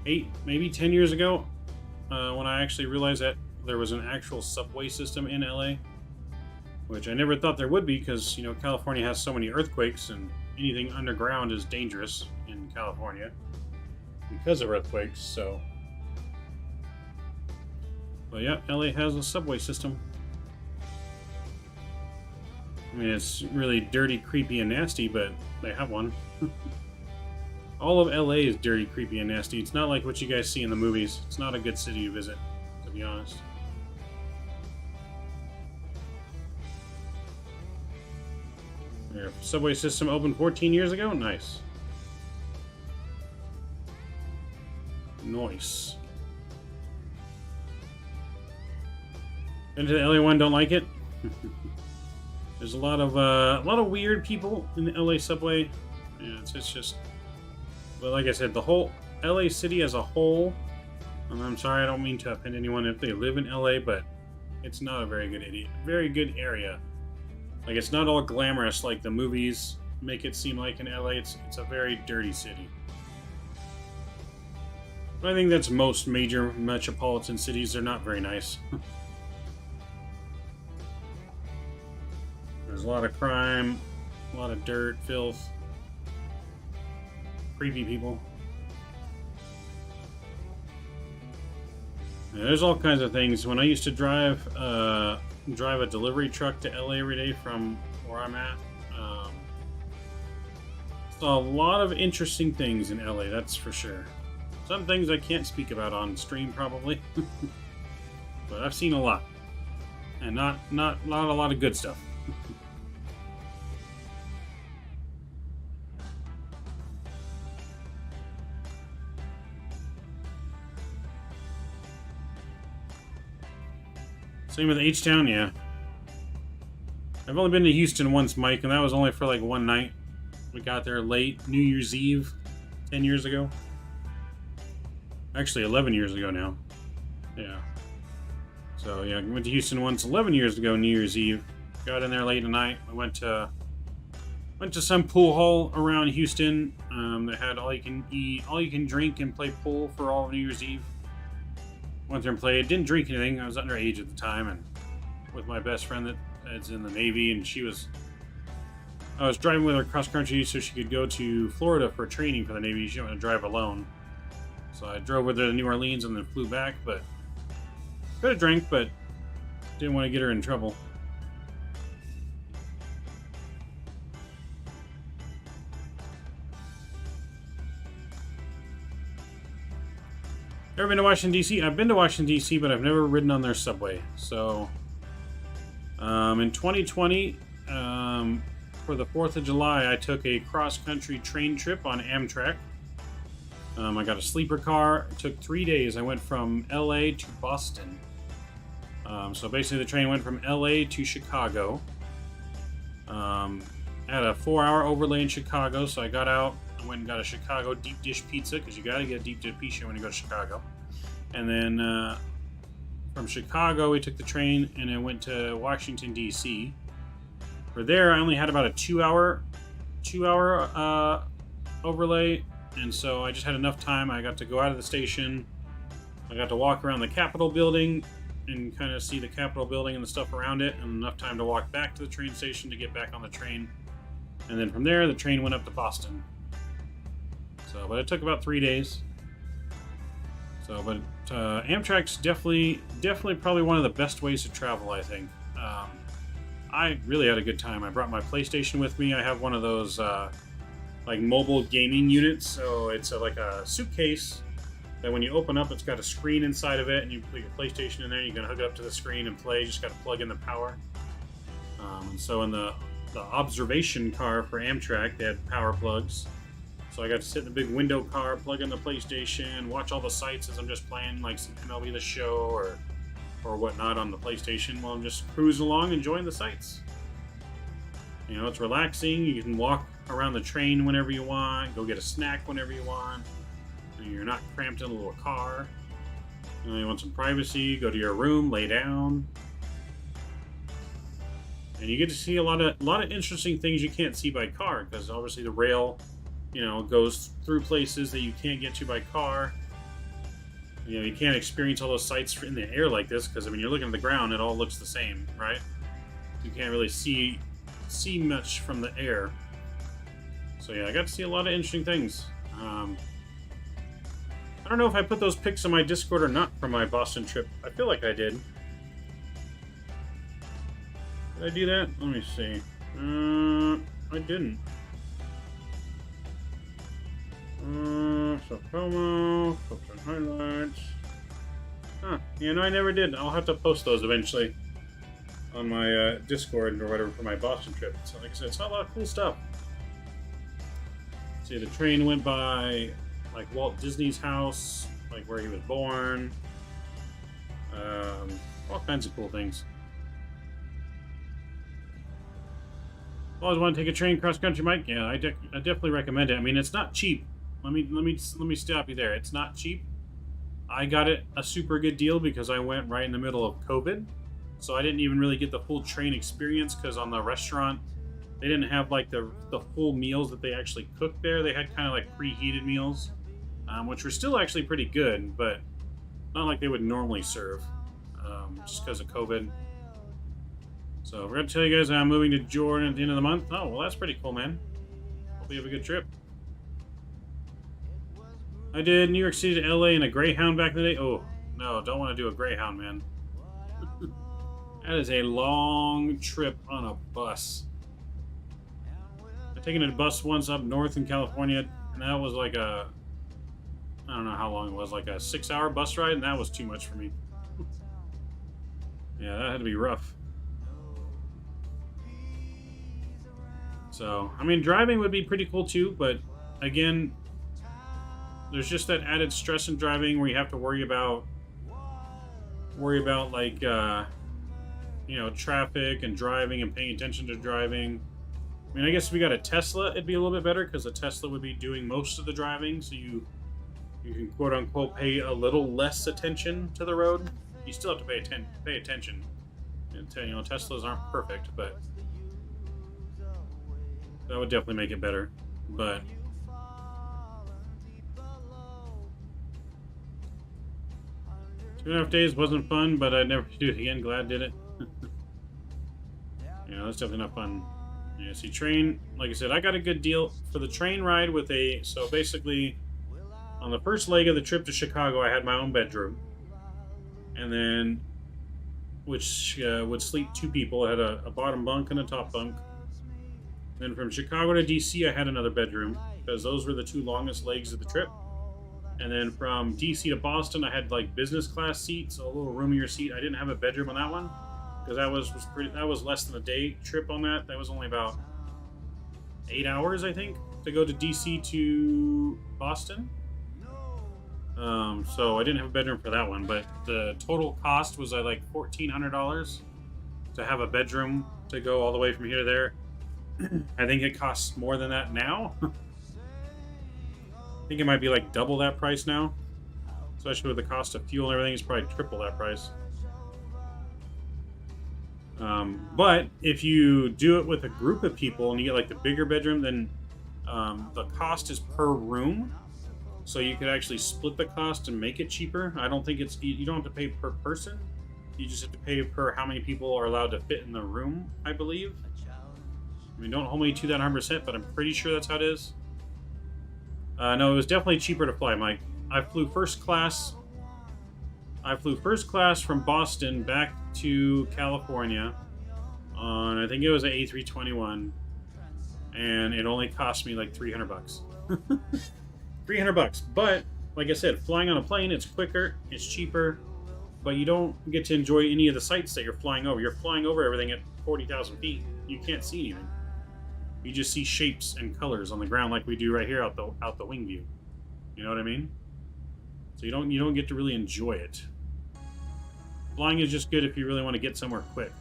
8, maybe 10 years ago. When I actually realized that there was an actual subway system in LA, which I never thought there would be because, you know, California has so many earthquakes and anything underground is dangerous in California because of earthquakes, so. But yeah, LA has a subway system. I mean, it's really dirty, creepy, and nasty, but they have one. All of LA is dirty, creepy, and nasty. It's not like what you guys see in the movies. It's not a good city to visit, to be honest. Their subway system opened 14 years ago? Nice. Nice. Been to the LA one, don't like it? There's a lot of weird people in the LA subway. Yeah, it's just... But like I said, the whole LA city as a whole... And I'm sorry, I don't mean to offend anyone if they live in LA, but it's not a very good area. Like, it's not all glamorous like the movies make it seem like in LA. It's a very dirty city. But I think that's most major metropolitan cities. They're not very nice. There's a lot of crime, a lot of dirt, filth, creepy people. Yeah, there's all kinds of things. When I used to drive a delivery truck to LA every day from where I'm at, saw a lot of interesting things in LA, that's for sure. Some things I can't speak about on stream probably, but I've seen a lot, and not a lot of good stuff. Same with H-Town, yeah. I've only been to Houston once, Mike, and that was only for like one night. We got there late, New Year's Eve, 10 years ago. Actually, 11 years ago now. Yeah. So, yeah, I went to Houston once 11 years ago, New Year's Eve. Got in there late at night. I went to some pool hall around Houston. They had all you can eat, all you can drink, and play pool for all of New Year's Eve. Went there and played. Didn't drink anything. I was underage at the time, and with my best friend that's in the Navy, and I was driving with her cross country so she could go to Florida for training for the Navy. She didn't want to drive alone. So I drove with her to New Orleans and then flew back, but could have drank, but didn't want to get her in trouble. Ever been to Washington, D.C.? I've been to Washington, D.C., but I've never ridden on their subway. So, in 2020, for the 4th of July, I took a cross-country train trip on Amtrak. I got a sleeper car. It took 3 days. I went from L.A. to Boston. So basically, the train went from L.A. to Chicago. I had a 4-hour overlay in Chicago, so I got out. I went and got a Chicago deep dish pizza, because you got to get a deep dish pizza when you go to Chicago. And then from Chicago, we took the train and I went to Washington, D.C. For there, I only had about a 2-hour overlay, and so I just had enough time. I got to go out of the station. I got to walk around the Capitol building and kind of see the Capitol building and the stuff around it, and enough time to walk back to the train station to get back on the train. And then from there, the train went up to Boston. So, but it took about 3 days. So, but Amtrak's definitely probably one of the best ways to travel, I think. I really had a good time. I brought my PlayStation with me. I have one of those like mobile gaming units. So it's like a suitcase that when you open up, it's got a screen inside of it, and you put your PlayStation in there. You can hook it up to the screen and play. You just got to plug in the power. And so in the observation car for Amtrak, they had power plugs. So I got to sit in the big window car, plug in the PlayStation, watch all the sights as I'm just playing like some MLB The Show or whatnot on the PlayStation while I'm just cruising along, enjoying the sights. You know, it's relaxing. You can walk around the train whenever you want, go get a snack whenever you want. And you're not cramped in a little car. You want some privacy, go to your room, lay down. And you get to see a lot of interesting things you can't see by car, because obviously the rail, you know, goes through places that you can't get to by car. You know, you can't experience all those sights in the air like this, because I mean, you're looking at the ground, it all looks the same, right? You can't really see much from the air. So yeah, I got to see a lot of interesting things. I don't know if I put those pics on my Discord or not from my Boston trip. I feel like I did. Did I do that? Let me see. I didn't. So promo, filter highlights. Huh, you know, I never did. I'll have to post those eventually on my Discord or whatever for my Boston trip. So like I said, it's not a lot of cool stuff. See, the train went by like Walt Disney's house, like where he was born. All kinds of cool things. Always want to take a train cross country, Mike? Yeah, I definitely recommend it. I mean, it's not cheap. Let me stop you there. It's not cheap. I got it a super good deal because I went right in the middle of COVID, so I didn't even really get the full train experience because on the restaurant they didn't have like the full meals that they actually cooked there. They had kind of like preheated meals, which were still actually pretty good, but not like they would normally serve, just because of COVID. So we're gonna tell you guys I'm moving to Jordan at the end of the month. Oh, well, that's pretty cool, man. Hope you have a good trip. I did New York City to LA in a Greyhound back in the day. Oh, no, don't want to do a Greyhound, man. That is a long trip on a bus. I've taken a bus once up north in California, and that was like a, I don't know how long it was, like a 6-hour bus ride, and that was too much for me. Yeah, that had to be rough. So, I mean, driving would be pretty cool too, but again, there's just that added stress in driving where you have to worry about like, you know, traffic and driving and paying attention to driving. I mean, I guess if we got a Tesla, it'd be a little bit better because a Tesla would be doing most of the driving, so you can quote unquote pay a little less attention to the road. You still have to pay attention. And, you know, Teslas aren't perfect, but that would definitely make it better. But 2.5 days wasn't fun, but I'd never do it again. Glad did it. You know, that's definitely not fun. Yeah, see, train, like I said, I got a good deal for the train ride with a, so basically, on the first leg of the trip to Chicago, I had my own bedroom. And then, which would sleep 2 people. I had a bottom bunk and a top bunk. Then from Chicago to DC, I had another bedroom, because those were the 2 longest legs of the trip. And then from DC to Boston, I had like business class seats, so a little roomier seat. I didn't have a bedroom on that one, because that was less than a day trip on that. That was only about 8 hours, I think, to go to DC to Boston. So I didn't have a bedroom for that one, but the total cost was like $1,400 to have a bedroom to go all the way from here to there. I think it costs more than that now. I think it might be like double that price now, especially with the cost of fuel and everything. It's probably triple that price. But if you do it with a group of people and you get like the bigger bedroom, then the cost is per room. So you could actually split the cost and make it cheaper. I don't think it's, you don't have to pay per person. You just have to pay per how many people are allowed to fit in the room, I believe. I mean, don't hold me to that 100%, but I'm pretty sure that's how it is. No, it was definitely cheaper to fly, Mike. I flew first class from Boston back to California on, I think it was an A320, and it only cost me like $300. $300. But like I said, flying on a plane, it's quicker, it's cheaper, but you don't get to enjoy any of the sights that you're flying over. You're flying over everything at 40,000 feet. You can't see anything. You just see shapes and colors on the ground like we do right here out the wing view. You know what I mean? So you don't get to really enjoy it. Flying is just good if you really want to get somewhere quick.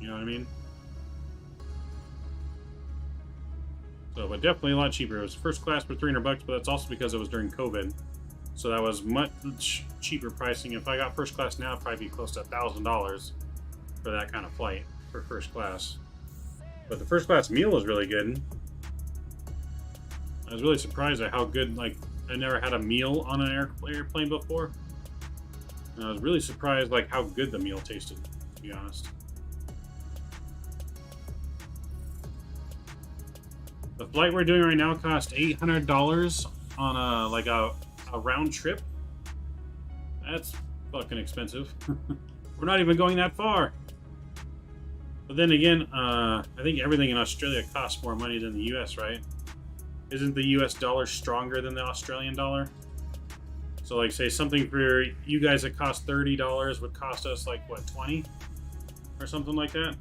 You know what I mean? So, but definitely a lot cheaper. It was first class for $300, but that's also because it was during COVID. So that was much cheaper pricing. If I got first class now, it'd probably be close to $1,000 for that kind of flight for first class. But the first class meal was really good. I was really surprised at how good, like, I never had a meal on an airplane before. And I was really surprised, like, how good the meal tasted, to be honest. The flight we're doing right now cost $800 on a round trip. That's fucking expensive. We're not even going that far. But then again, I think everything in Australia costs more money than the US, right? Isn't the US dollar stronger than the Australian dollar? So, like, say something for you guys that cost $30 would cost us like what, 20 or something like that.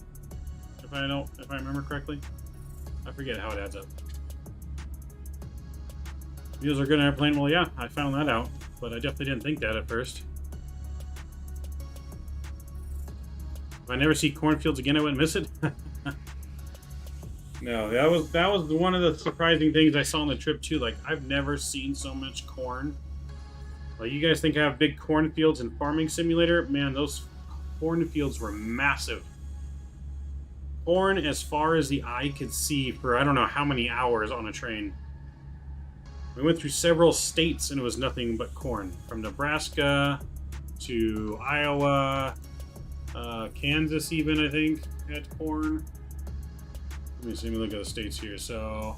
If I remember correctly, I forget how it adds up. Wheels are good on airplane. Well, yeah, I found that out, but I definitely didn't think that at first. If I never see cornfields again, I wouldn't miss it. No, that was one of the surprising things I saw on the trip too. Like, I've never seen so much corn. Like, you guys think I have big cornfields in Farming Simulator? Man, those cornfields were massive. Corn as far as the eye could see for I don't know how many hours on a train. We went through several states and it was nothing but corn. From Nebraska to Iowa, Kansas even, I think, had corn. Let me look at the states here. So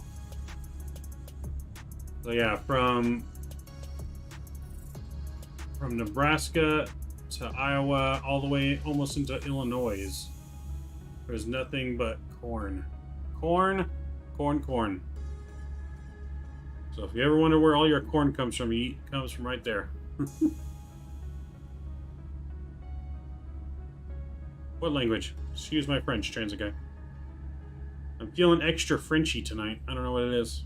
yeah, from Nebraska to Iowa, all the way almost into Illinois, there's nothing but corn. Corn, corn, corn. So if you ever wonder where all your corn comes from, it comes from right there. What language? Excuse my French, transit guy. I'm feeling extra Frenchy tonight. I don't know what it is.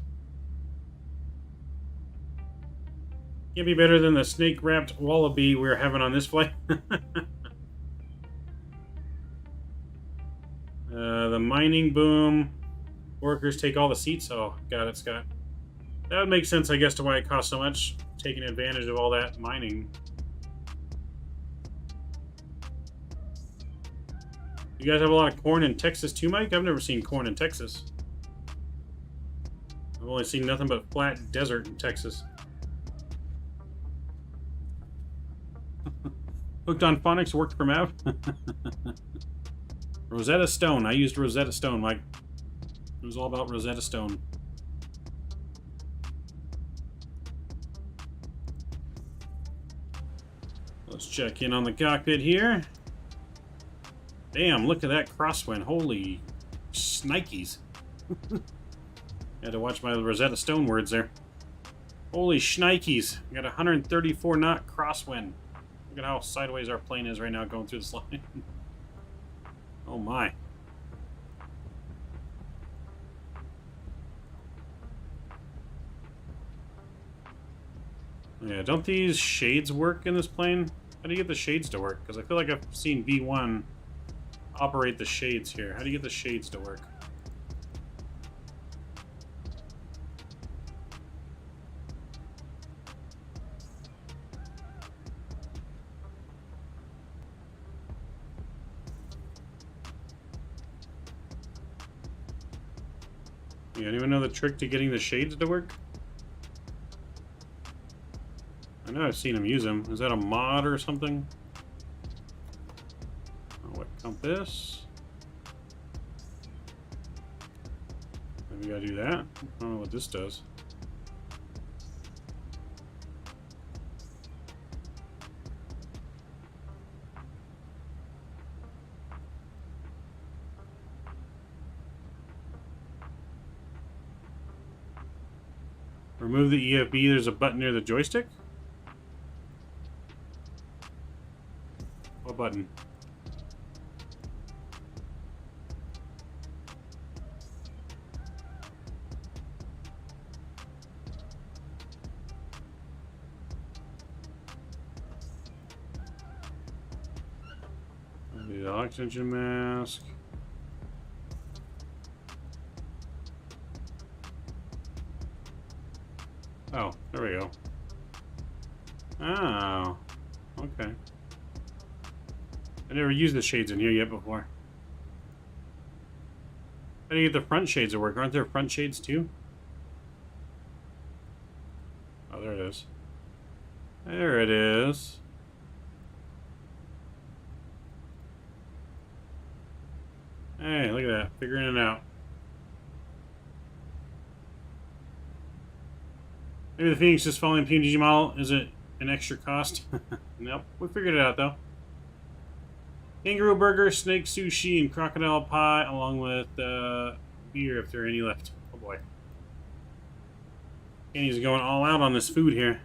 Can't be better than the snake-wrapped wallaby we were having on this flight. The mining boom. Workers take all the seats. Oh, got it, Scott. That would make sense, I guess, to why it costs so much. Taking advantage of all that mining. You guys have a lot of corn in Texas too, Mike? I've never seen corn in Texas. I've only seen nothing but flat desert in Texas. Hooked on phonics, worked for Mav. Rosetta Stone. I used Rosetta Stone, Mike. It was all about Rosetta Stone. Let's check in on the cockpit here. Damn, look at that crosswind. Holy shnikes. Had to watch my Rosetta Stone words there. Holy shnikes. We got a 134 knot crosswind. Look at how sideways our plane is right now going through this line. Oh my. Yeah, don't these shades work in this plane? How do you get the shades to work? Because I feel like I've seen V1 operate the shades here. How do you get the shades to work? You don't even know the trick to getting the shades to work? I know I've seen him use them. Is that a mod or something? Oh, what compass? Maybe we gotta do that. I don't know what this does. Remove the EFB. There's a button near the joystick. What button? The oxygen mask. Oh, there we go. Oh, okay. I never used the shades in here yet before. How do you get the front shades to work? Aren't there front shades too? Oh, there it is. There it is. Hey, look at that. Figuring it out. Maybe the Phoenix is following PNG model. Is it an extra cost? Nope. We figured it out though. Kangaroo burger, snake sushi, and crocodile pie, along with beer if there are any left. Oh boy. Kenny's going all out on this food here.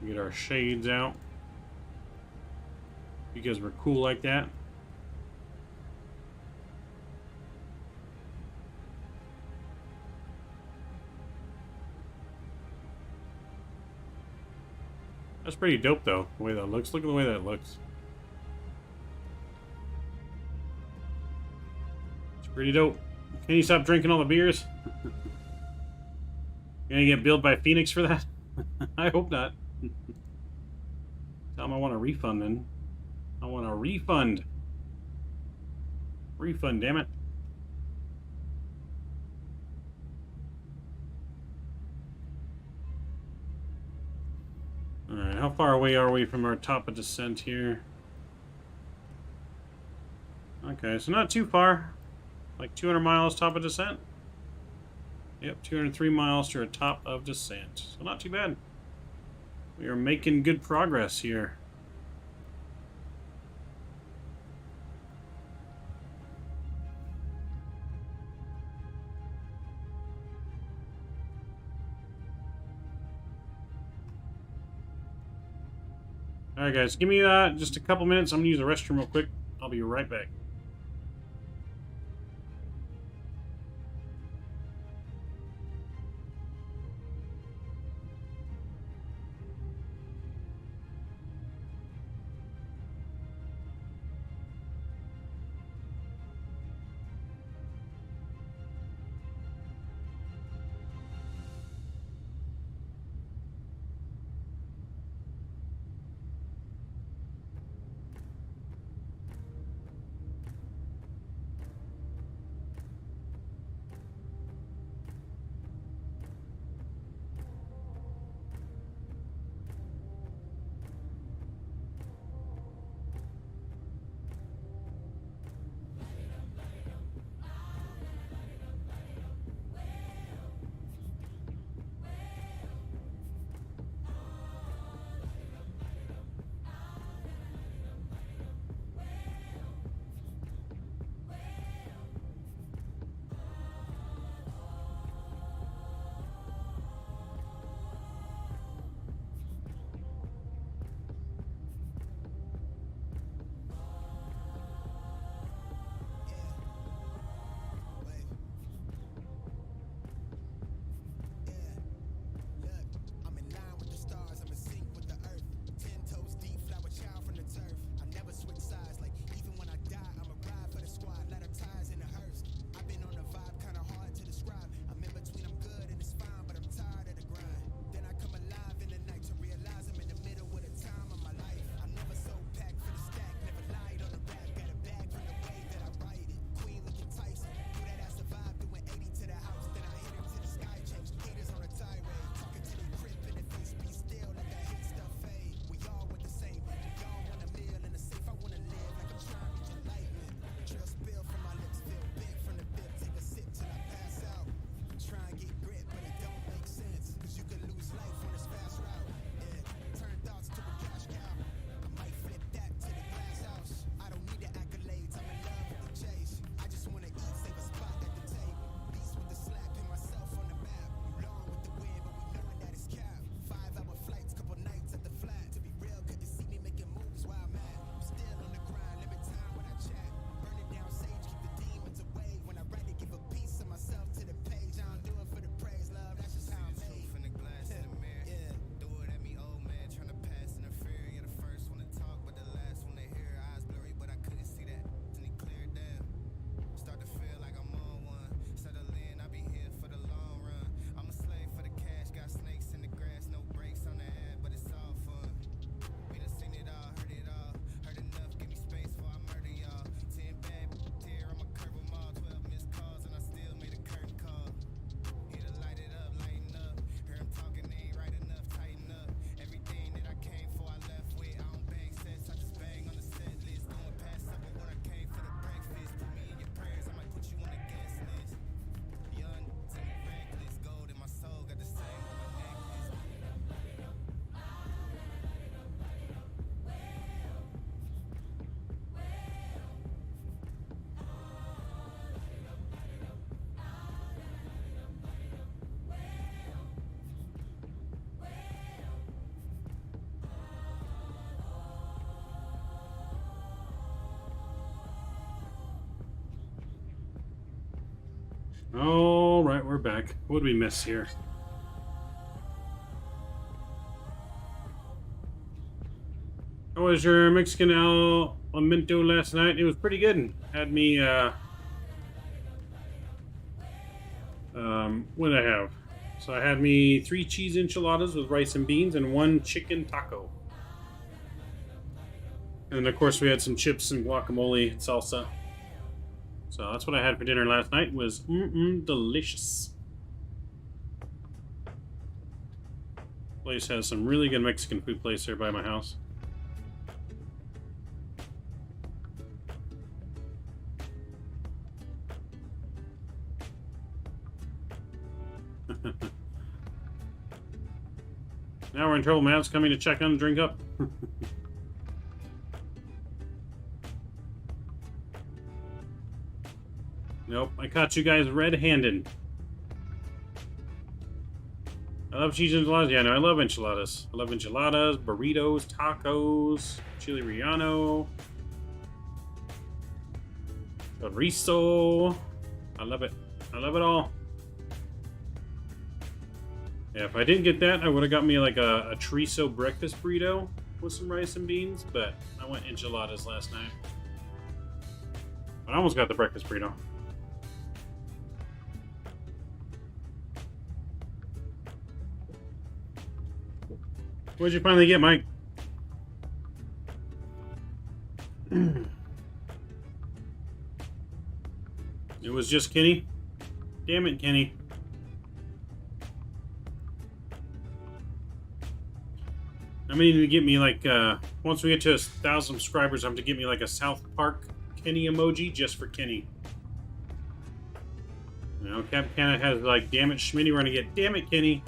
Get our shades out because we're cool like that. That's pretty dope though, the way that looks. Look at the way that looks. It's pretty dope. Can you stop drinking all the beers? You're gonna get billed by Fenix for that? I hope not. Tell him I want a refund then. I want a refund. Refund, damn it. Alright, how far away are we from our top of descent here? Okay, so not too far. Like 200 miles top of descent. Yep, 203 miles to our top of descent. So not too bad. We are making good progress here. Alright guys, give me just a couple minutes. I'm going to use the restroom real quick. I'll be right back. All right, we're back. What did we miss here? How was your Mexican Alimento last night? It was pretty good. Had me, what did I have? So I had me 3 cheese enchiladas with rice and beans and 1 chicken taco. And then, of course, we had some chips and guacamole and salsa. So that's what I had for dinner last night. It was delicious. Place has some really good Mexican food place there by my house. Now we're in trouble. Matt's coming to check on the drink up. Nope, I caught you guys red-handed. I love cheese enchiladas. Yeah, no, I love enchiladas. I love enchiladas, burritos, tacos, chili relleno, chorizo. I love it. I love it all. Yeah, if I didn't get that, I would have got me like a chorizo breakfast burrito with some rice and beans, but I went enchiladas last night. I almost got the breakfast burrito. What did you finally get, Mike? It was just Kenny? Damn it, Kenny. I'm gonna need to get me like, once we get to 1,000 subscribers, I'm going to get me like a South Park Kenny emoji just for Kenny. You know, Cap Canada has like, damn it, Schmitty, we're gonna get, damn it, Kenny.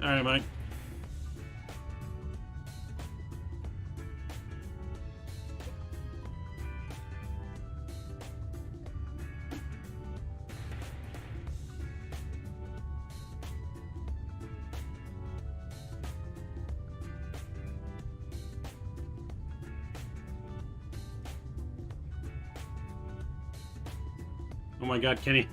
Alright, Mike. Oh my god, Kenny.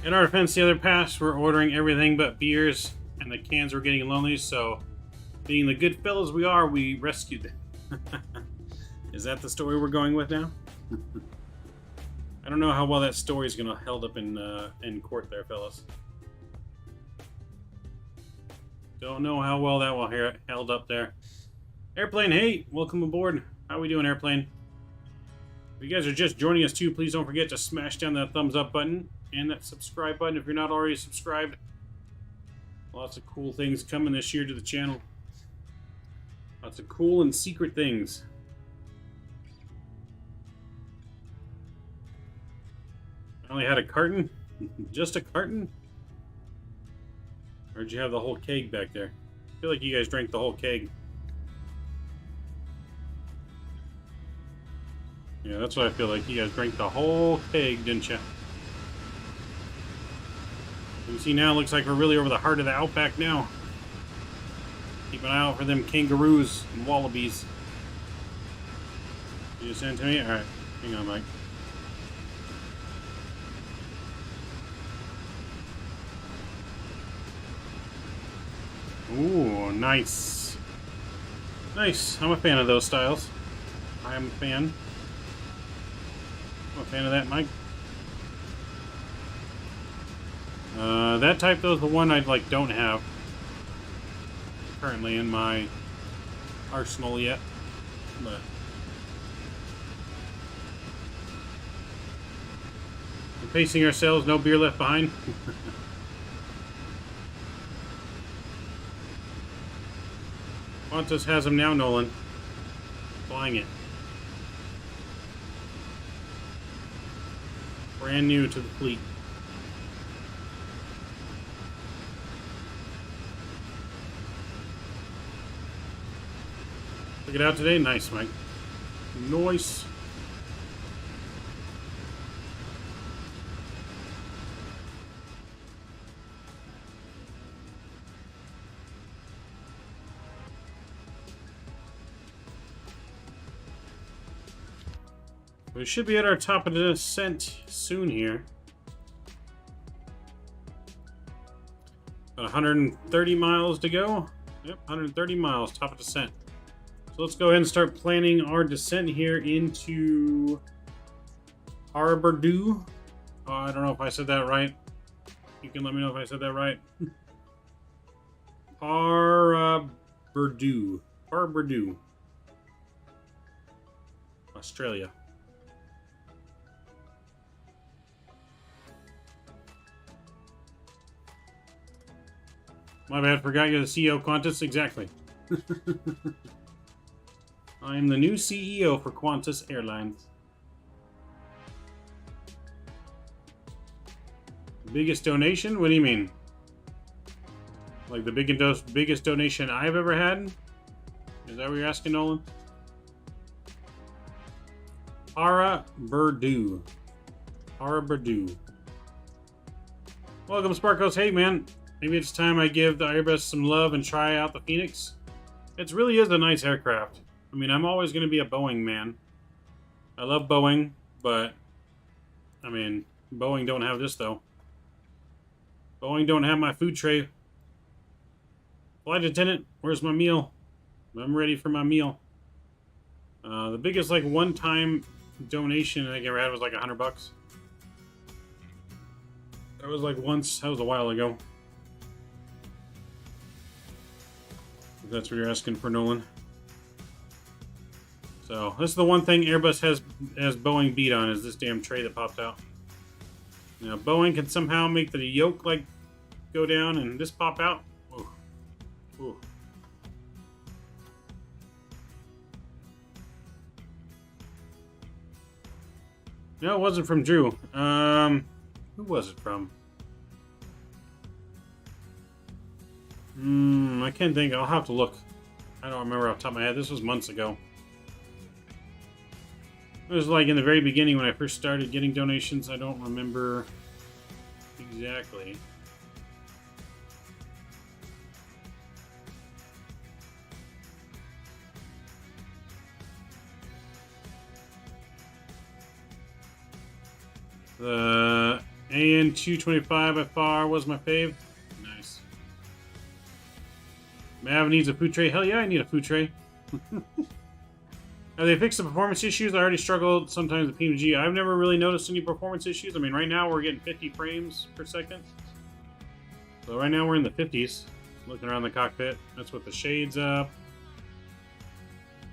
In our defense, the other pass, we're ordering everything but beers, and the cans were getting lonely, so being the good fellas we are, we rescued them. Is that the story we're going with now? I don't know how well that story is going to held up in court there, fellas. Don't know how well that will held up there. Airplane, hey, welcome aboard. How we doing, Airplane? If you guys are just joining us too, please don't forget to smash down that thumbs up button and that subscribe button if you're not already subscribed. Lots of cool things coming this year to the channel. Lots of cool and secret things. I only had a carton? Just a carton? Or did you have the whole keg back there? I feel like you guys drank the whole keg. Yeah, that's what I feel like. You guys drank the whole keg, didn't you? You see now, it looks like we're really over the heart of the outback now. Keep an eye out for them kangaroos and wallabies. Did you send it to me? Alright, hang on, Mike. Ooh, nice. Nice. I'm a fan of those styles. I am a fan. I'm a fan of that, Mike. That type, though, is the one I don't have currently in my arsenal yet. But we're pacing ourselves. No beer left behind. Qantas has them now, Nolan. Flying it. Brand new to the fleet. Took it out today. Nice, Mike. Nice. We should be at our top of the descent soon here. About 130 miles to go. Yep, 130 miles, top of descent. So let's go ahead and start planning our descent here into Harbordoo. I don't know if I said that right. You can let me know if I said that right. Harbordoo. Harbordoo. Australia. My bad, forgot you're the CEO, Qantas. Exactly. I'm the new CEO for Qantas Airlines. Biggest donation? What do you mean? Like the biggest donation I've ever had? Is that what you're asking, Nolan? Harbordoo. Harbordoo. Welcome, Sparkos. Hey, man. Maybe it's time I give the Airbus some love and try out the Fenix. It really is a nice aircraft. I mean, I'm always going to be a Boeing man. I love Boeing, but, I mean, Boeing don't have this, though. Boeing don't have my food tray. Flight attendant, where's my meal? I'm ready for my meal. The biggest, like, one-time donation I think I ever had was like $100. That was like once. That was a while ago. If that's what you're asking for, Nolan. So this is the one thing Airbus has Boeing beat on, is this damn tray that popped out. You know, Boeing can somehow make the yoke like go down and this pop out. Ooh. Ooh. No, it wasn't from Drew. Who was it from? I can't think. I'll have to look. I don't remember off the top of my head. This was months ago. It was like in the very beginning when I first started getting donations. I don't remember exactly. The AN225 by far was my fave. Nice. Mav needs a food tray. Hell yeah, I need a food tray. Have they fixed the performance issues? I already struggled sometimes with PMG. I've never really noticed any performance issues. I mean, right now we're getting 50 frames per second. So right now we're in the 50s. Looking around the cockpit. That's with the shades up.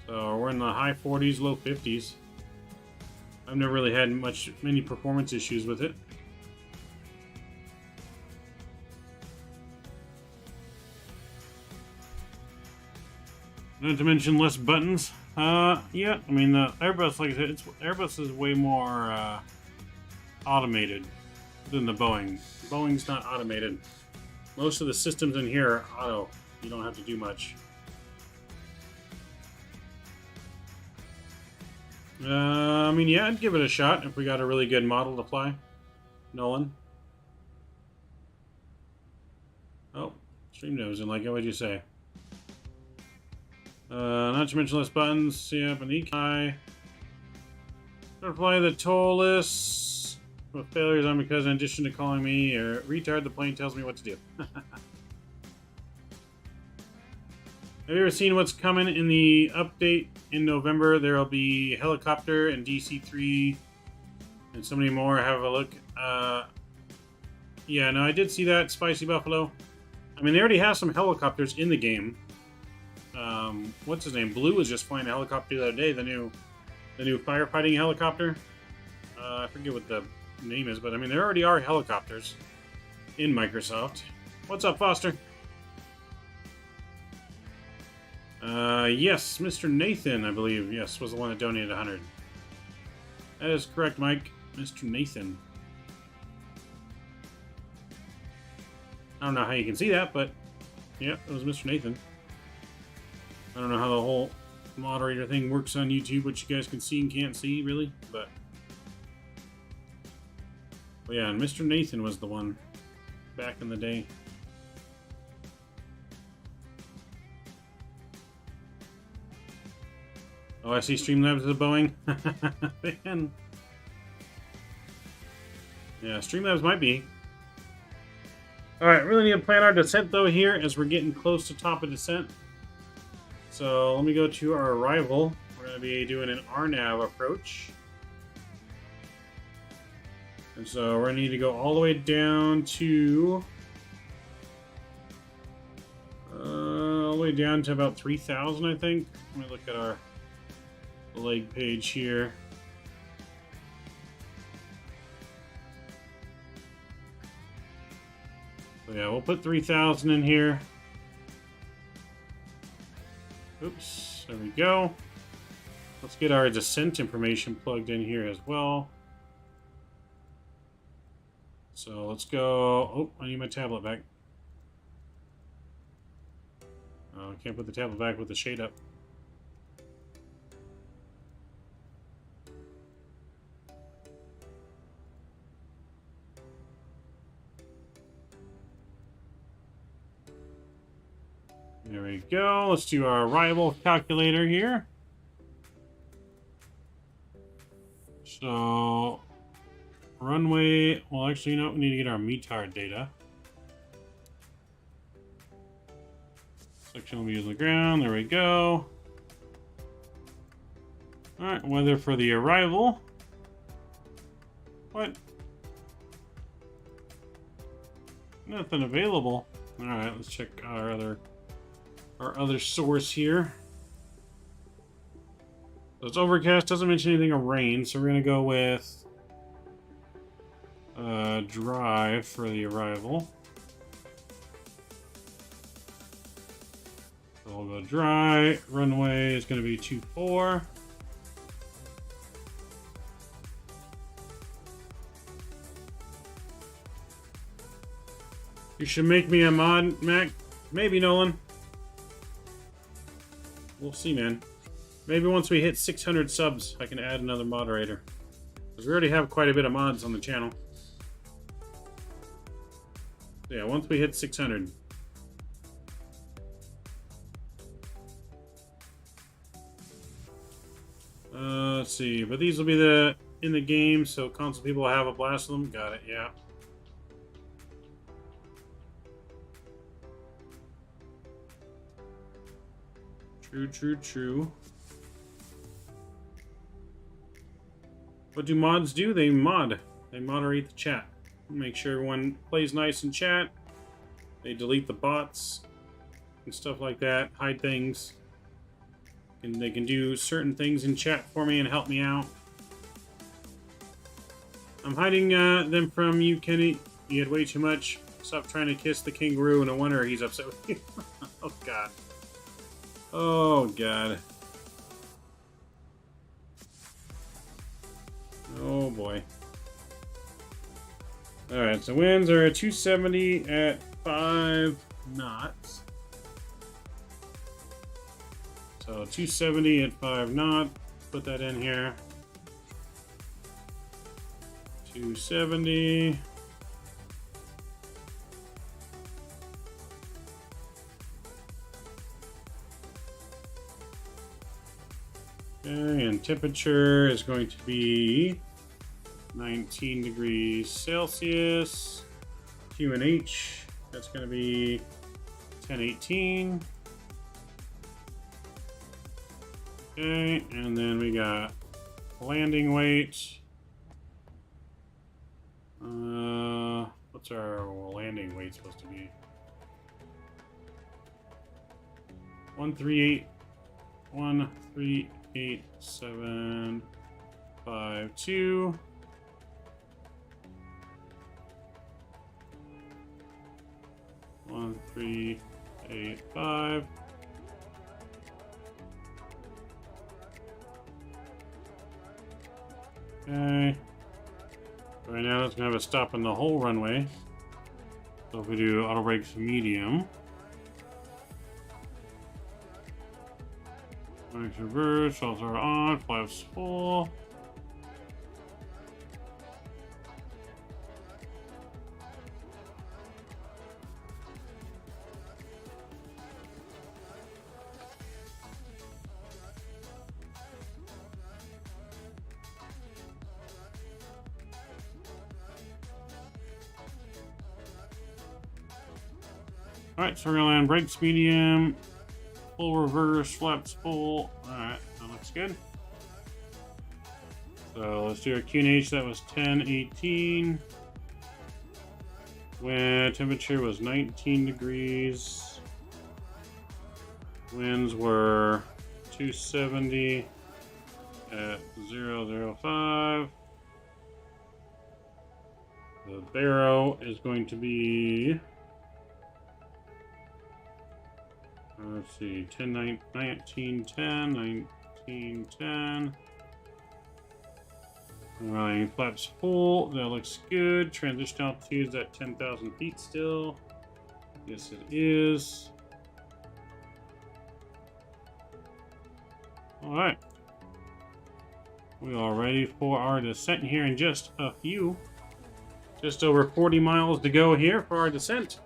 So we're in the high 40s, low 50s. I've never really had many performance issues with it. Not to mention less buttons. Yeah, I mean the Airbus, like I said, Airbus is way more automated than the Boeing. Boeing's not automated. Most of the systems in here are auto. You don't have to do much. I mean, yeah, I'd give it a shot if we got a really good model to fly. Nolan. Oh, stream nose didn't like it. What'd you say? Not to mention less buttons. Yep, an EKI. Gonna fly the TOLIS with failures on because in addition to calling me a retard, the plane tells me what to do. Have you ever seen what's coming in the update in November? There will be helicopter and DC-3 and so many more. Have a look. Yeah, no, I did see that. Spicy Buffalo. I mean, they already have some helicopters in the game. What's his name? Blue was just flying a helicopter the other day. The new firefighting helicopter. I forget what the name is, but I mean, there already are helicopters in Microsoft. What's up, Foster? Yes, Mr. Nathan, I believe, yes, was the one that donated 100. That is correct, Mike. Mr. Nathan. I don't know how you can see that, but yeah, it was Mr. Nathan. I don't know how the whole moderator thing works on YouTube, what you guys can see and can't see, really, but yeah, and Mr. Nathan was the one back in the day. Oh, I see Streamlabs is a Boeing. Man. Yeah, Streamlabs might be. Alright, really need to plan our descent though here as we're getting close to top of descent. So let me go to our arrival. We're going to be doing an RNAV approach. And so we're going to need to go all the way down to... all the way down to about 3,000, I think. Let me look at our leg page here. So yeah, we'll put 3,000 in here. Oops, there we go. Let's get our descent information plugged in here as well. So let's go... Oh, I need my tablet back. Oh, I can't put the tablet back with the shade up. There we go. Let's do our arrival calculator here. So, runway... Well, actually, you know what? We need to get our METAR data. Sectional views on the ground. There we go. Alright, weather for the arrival. What? Nothing available. Alright, let's check our other source here. So it's overcast, doesn't mention anything of rain, so we're gonna go with dry for the arrival. So we'll go dry. Runway is gonna be 24. You should make me a mod, Mac. Maybe, Nolan. We'll see, man. Maybe once we hit 600 subs, I can add another moderator. Because we already have quite a bit of mods on the channel. So yeah, once we hit 600. Let's see. But these will be in the game, so console people will have a blast with them. Got it, yeah. True. What do mods do? They mod. They moderate the chat. Make sure everyone plays nice in chat. They delete the bots and stuff like that. Hide things. And they can do certain things in chat for me and help me out. I'm hiding them from you, Kenny. You had way too much. Stop trying to kiss the kangaroo. No wonder he's upset with you. Oh, God. Oh, God. Oh, boy. Alright, so winds are 270 at 5 knots. So 270 at 5 knots. Put that in here. 270. Okay, and temperature is going to be 19 degrees Celsius. QNH, that's going to be 1018. Okay, and then we got landing weight. What's our landing weight supposed to be? 138.752. One, 3, 8, 5. Okay. Right now it's gonna have a stop in the whole runway. So if we do auto brakes medium. Brakes reverse, throttles are on, flaps full. Alright, so we're gonna land brakes medium, full reverse, flaps full. Alright, that looks good. So let's do our QNH. That was 1018. Wind temperature was 19 degrees. Winds were 270 at 005. The barrow is going to be, let's see, 1910. Alright, flaps full. That looks good. Transition altitude's at 10,000 feet still. Yes, it is. Alright. We are ready for our descent here in just a few. Just over 40 miles to go here for our descent.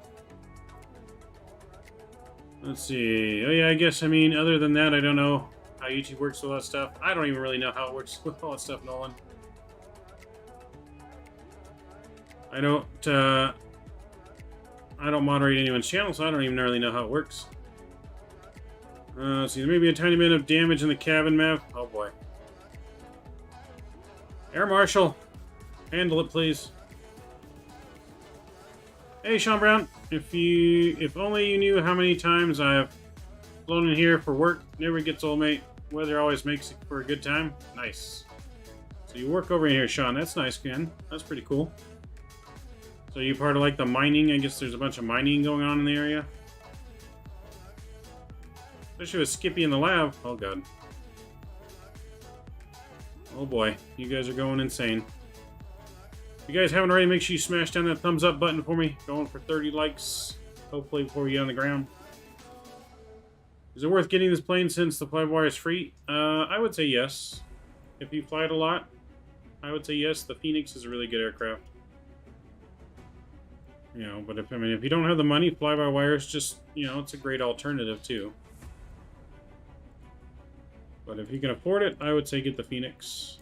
Let's see. Oh yeah, I guess, I mean, other than that, I don't know how YouTube works with all that stuff. I don't even really know how it works with all that stuff, Nolan. I don't moderate anyone's channel, so I don't even really know how it works. Let's see, there may be a tiny bit of damage in the cabin map. Oh boy. Air Marshal, handle it, please. Hey, Sean Brown. If only you knew how many times I've flown in here for work. Never gets old, mate. Weather always makes it for a good time. Nice. So you work over here, Sean. That's nice, man. That's pretty cool. So you part of like the mining? I guess there's a bunch of mining going on in the area. Especially with Skippy in the lab. Oh god. Oh boy. You guys are going insane. If you guys haven't already, make sure you smash down that thumbs up button for me. Going for 30 likes. Hopefully before we get on the ground. Is it worth getting this plane since the flyby is free? I would say yes. If you fly it a lot, I would say yes. The Fenix is a really good aircraft. You know, but if you don't have the money, fly-by-wire is just, you know, it's a great alternative too. But if you can afford it, I would say get the Fenix.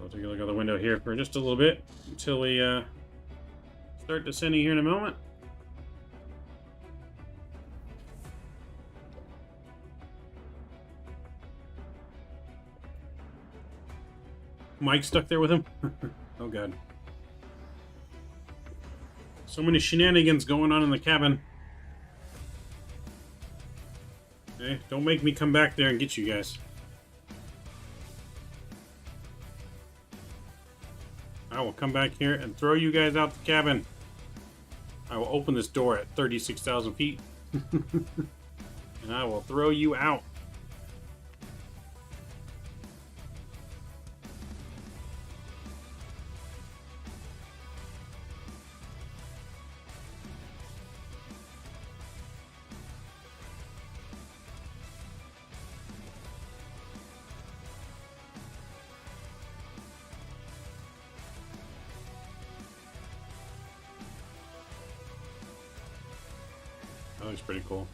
I'll take a look out the window here for just a little bit until we start descending here in a moment. Mike stuck there with him? Oh god. So many shenanigans going on in the cabin. Okay, don't make me come back there and get you guys. I will come back here and throw you guys out the cabin. I will open this door at 36,000 feet. And I will throw you out. That looks pretty cool.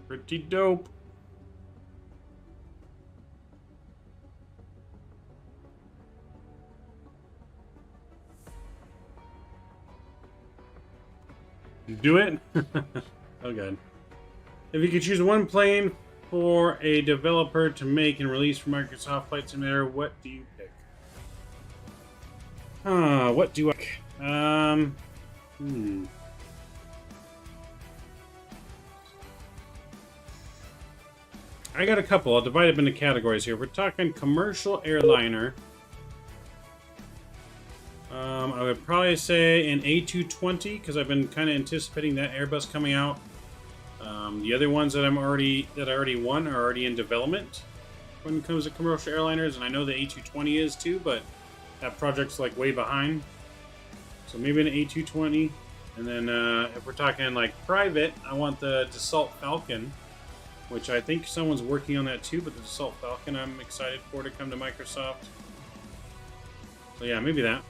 Pretty dope. Do it? Oh god. If you could choose one plane for a developer to make and release for Microsoft Flight Simulator, what do you pick? What do I... I got a couple. I'll divide them into categories here. We're talking commercial airliner. I would probably say an A320 because I've been kind of anticipating that Airbus coming out. The other ones that I already won are already in development when it comes to commercial airliners, and I know the A320 is too, but that project's like way behind. So maybe an A320, and then if we're talking like private, I want the Dassault Falcon, which I think someone's working on that too, but the Dassault Falcon I'm excited for to come to Microsoft. So yeah, maybe that.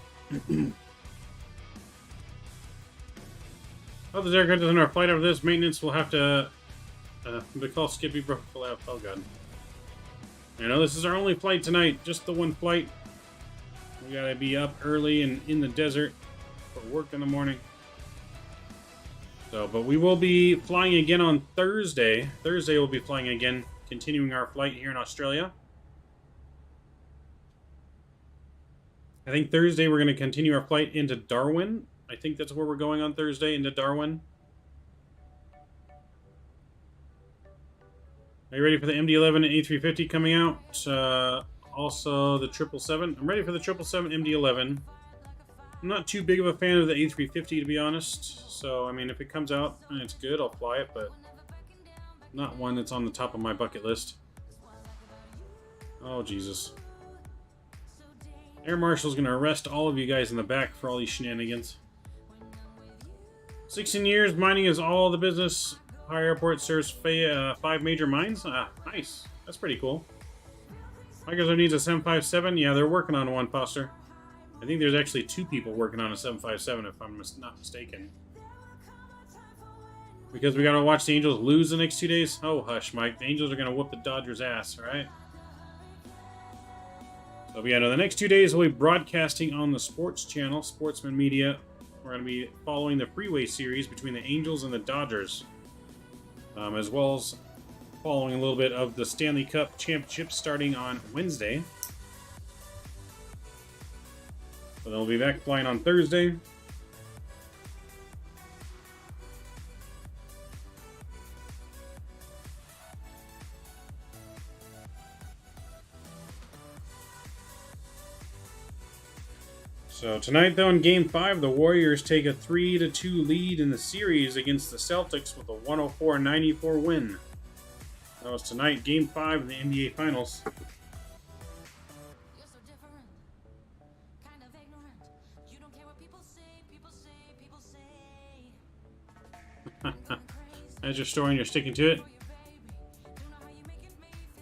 Oh, this aircraft is in our flight after this. Maintenance will have to call Skippy for lab. Oh god. I know this is our only flight tonight, just the one flight. We gotta be up early and in the desert for work in the morning. So, but we will be flying again on Thursday. Thursday we'll be flying again, continuing our flight here in Australia. I think Thursday we're going to continue our flight into Darwin. I think that's where we're going on Thursday, into Darwin. Are you ready for the MD-11 and A350 coming out? Also the 777. I'm ready for the 777 MD-11. I'm not too big of a fan of the A350, to be honest. So, I mean, if it comes out and it's good, I'll fly it, but not one that's on the top of my bucket list. Oh, Jesus. Air Marshal's going to arrest all of you guys in the back for all these shenanigans. 16 years, mining is all the business. Our airport serves 5 major mines. Nice. That's pretty cool. Microsoft needs a 757. Yeah, they're working on one, Foster. I think there's actually 2 people working on a 757, if I'm not mistaken. Because we got to watch the Angels lose the next 2 days? Oh, hush, Mike. The Angels are going to whoop the Dodgers' ass, right? So, yeah, no, the next 2 days we'll be broadcasting on the sports channel, Sportsman Media. We're going to be following the freeway series between the Angels and the Dodgers. As well as following a little bit of the Stanley Cup Championship starting on Wednesday. So they'll be back flying on Thursday. So tonight, though, in Game 5, the Warriors take a 3-2 lead in the series against the Celtics with a 104-94 win. That was tonight, Game 5 in the NBA Finals. That's your story and you're sticking to it.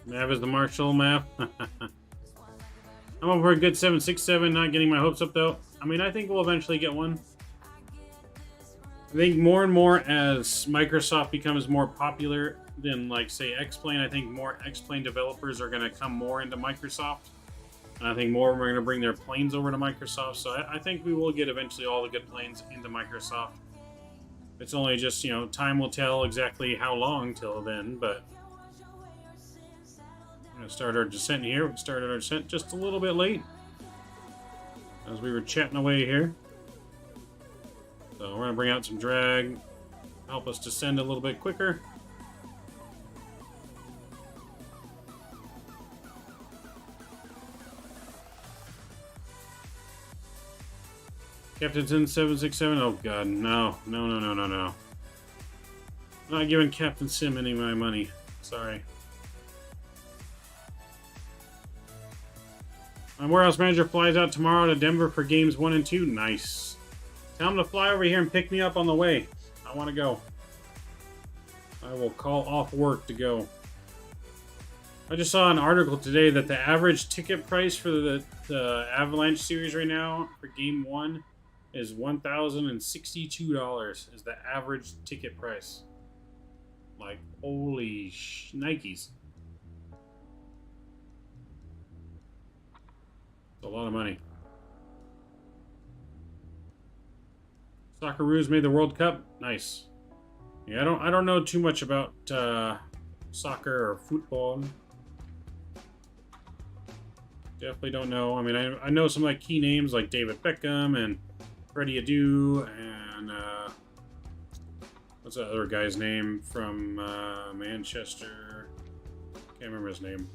Mav is the Marshall map. I'm over a good 767, not getting my hopes up though. I mean, I think we'll eventually get one. I think more and more as Microsoft becomes more popular than, like, say, X-Plane, I think more X-Plane developers are going to come more into Microsoft. And I think more of them are going to bring their planes over to Microsoft. So I think we will get eventually all the good planes into Microsoft. It's only just, you know, time will tell exactly how long till then, but we're going to start our descent here. We started our descent just a little bit late as we were chatting away here. So we're going to bring out some drag, help us descend a little bit quicker. Captain Sim 767. Oh god, no. No, no, no, no, no. I'm not giving Captain Sim any of my money. Sorry. My warehouse manager flies out tomorrow to Denver for games 1 and 2. Nice. Tell him to fly over here and pick me up on the way. I want to go. I will call off work to go. I just saw an article today that the average ticket price for the Avalanche series right now for game 1 is $1,062 is the average ticket price. Like, holy Nikes. It's a lot of money. Socceroos made the World Cup. Nice. Yeah, I don't know too much about soccer or football. Definitely don't know. I mean, I know some like key names like David Beckham and Freddie Adu and what's that other guy's name from Manchester? Can't remember his name.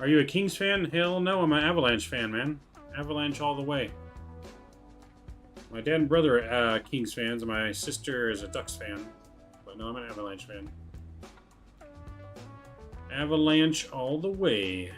Are you a Kings fan? Hell no, I'm an Avalanche fan, man. Avalanche all the way. My dad and brother are Kings fans, and my sister is a Ducks fan. But no, I'm an Avalanche fan. Avalanche all the way.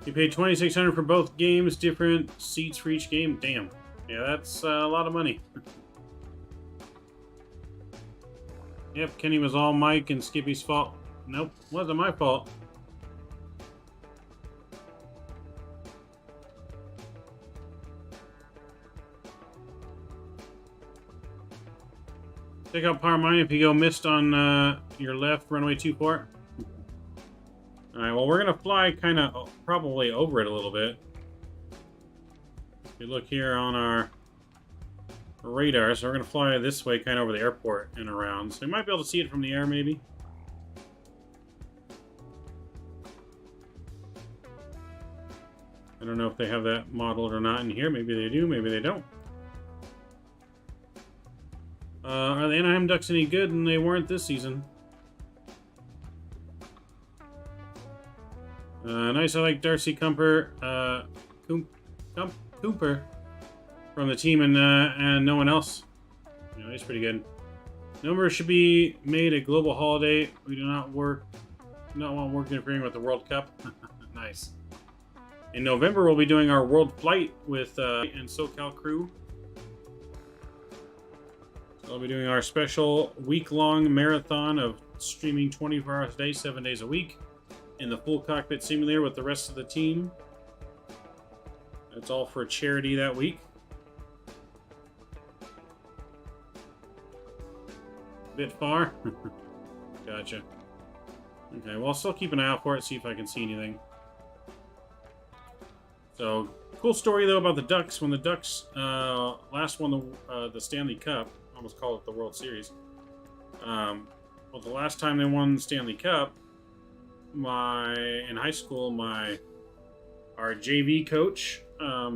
You paid $2,600 for both games, different seats for each game. Damn. Yeah, that's a lot of money. Yep, Kenny was all Mike and Skippy's fault. Nope, wasn't my fault. Take out power mine if you go missed on your left, runway 24. Alright, well, we're going to fly kind of probably over it a little bit. If you look here on our radar, so we're going to fly this way, kind of over the airport and around. So you might be able to see it from the air, maybe. I don't know if they have that modeled or not in here. Maybe they do, maybe they don't. Are the Anaheim Ducks any good? And they weren't this season. Nice, I like Darcy Cooper from the team, and no one else. You know, he's pretty good. Numbers should be made a global holiday. We do not want work interfering with the World Cup. Nice. In November, we'll be doing our world flight with and SoCal crew. So we'll be doing our special week-long marathon of streaming 24 hours a day, 7 days a week, in the full cockpit simulator with the rest of the team. That's all for charity that week. Bit far? Gotcha. Okay, well, I'll still keep an eye out for it, see if I can see anything. So, cool story, though, about the Ducks. When the Ducks last won the Stanley Cup, I almost called it the World Series. Well, the last time they won the Stanley Cup, in high school, our JV coach,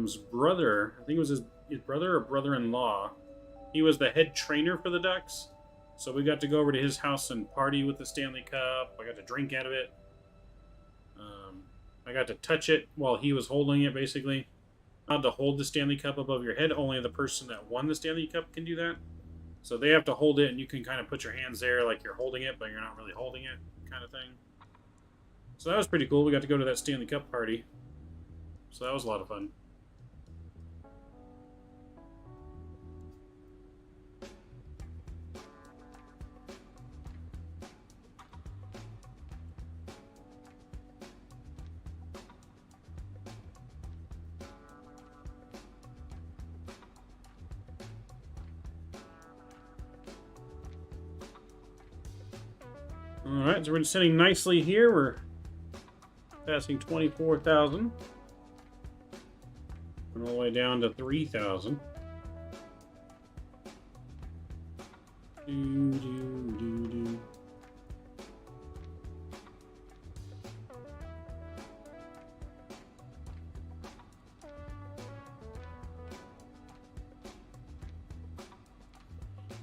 his brother, I think it was his brother or brother-in-law, he was the head trainer for the Ducks. So we got to go over to his house and party with the Stanley Cup. I got to drink out of it. I got to touch it while he was holding it, basically. Not to hold the Stanley Cup above your head. Only the person that won the Stanley Cup can do that. So they have to hold it, and you can kind of put your hands there like you're holding it, but you're not really holding it, kind of thing. So that was pretty cool. We got to go to that Stanley Cup party. So that was a lot of fun. Alright, so we're sitting nicely here. We're passing 24,000. And all the way down to 3,000.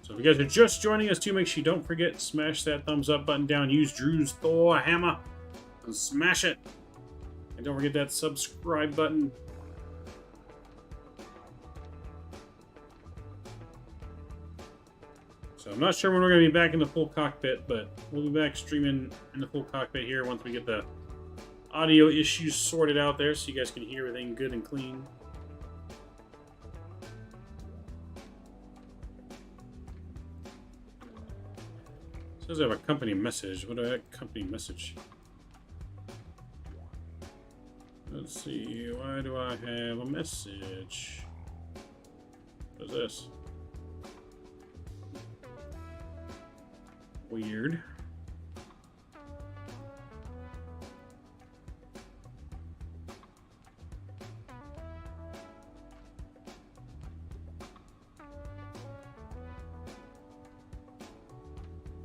So if you guys are just joining us too, make sure you don't forget, smash that thumbs up button down, use Drew's Thor hammer, and smash it. And don't forget that subscribe button. So I'm not sure when we're going to be back in the full cockpit, but we'll be back streaming in the full cockpit here once we get the audio issues sorted out there so you guys can hear everything good and clean. It says I have a company message. What do I have? Company message. Let's see. Why do I have a message? What is this? Weird.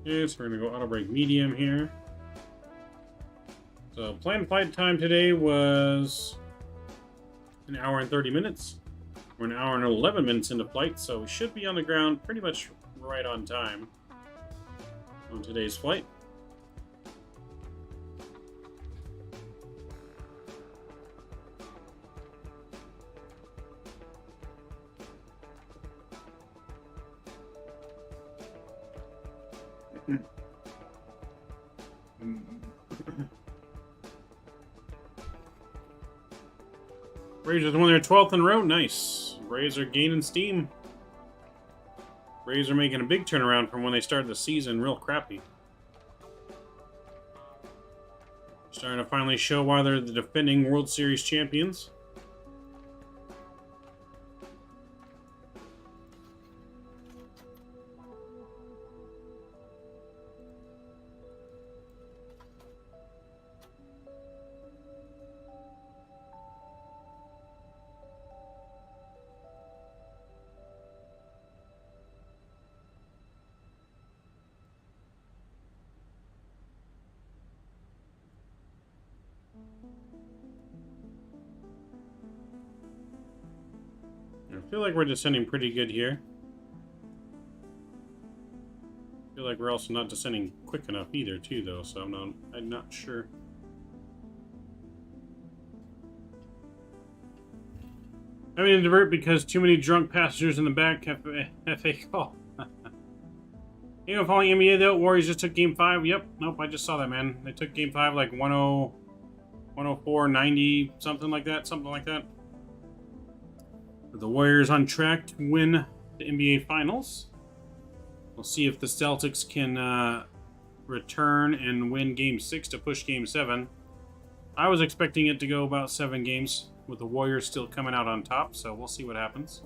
Okay, so we're going to go auto brake medium here. So planned flight time today was an hour and 30 minutes. We're an hour and 11 minutes into flight, so we should be on the ground pretty much right on time on today's flight. Braves just won their 12th in a row. Nice. Braves are gaining steam. Braves are making a big turnaround from when they started the season real crappy. Starting to finally show why they're the defending World Series champions. feel like we're descending pretty good here. I feel like we're also not descending quick enough either, too, though, so I'm not sure. Having to divert because too many drunk passengers in the back have FA call. You know, following NBA though, Warriors just took Game 5. Yep, nope, I just saw that, man. They took Game 5 like 104, 90, something like that. But the Warriors on track to win the NBA Finals. We'll see if the Celtics can return and win Game 6 to push Game 7. I was expecting it to go about 7 games, with the Warriors still coming out on top, so we'll see what happens.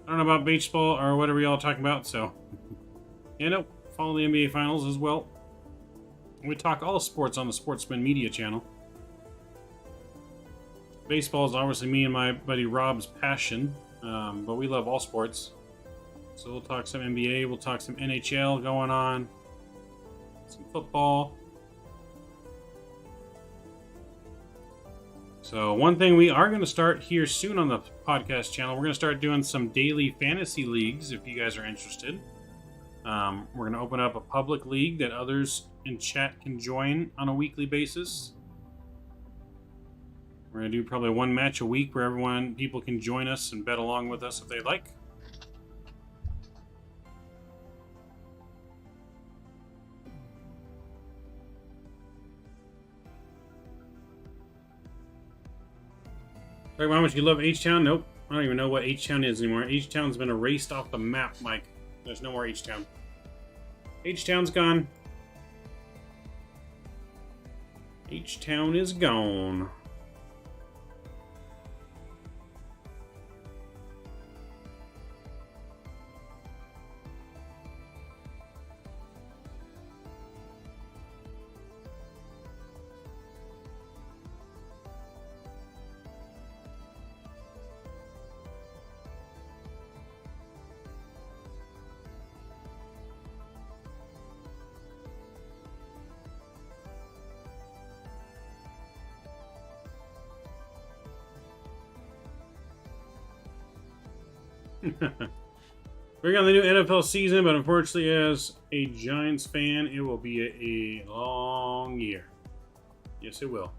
I don't know about baseball or whatever y'all talking about, so... Yeah, no, follow the NBA Finals as well. We talk all sports on the Sportsman Media channel. Baseball is obviously me and my buddy Rob's passion, but we love all sports. So we'll talk some NBA, we'll talk some NHL going on, some football. So one thing we are going to start here soon on the podcast channel, we're going to start doing some daily fantasy leagues if you guys are interested. We're going to open up a public league that others in chat can join on a weekly basis. We're going to do probably 1 match a week where people can join us and bet along with us if they like. Talk about how much you love H-Town? Nope. I don't even know what H-Town is anymore. H-Town's been erased off the map, Mike. There's no more H-Town. H-Town's gone. H-Town is gone. We're on the new NFL season, but unfortunately, as a Giants fan, it will be a long year. Yes, it will.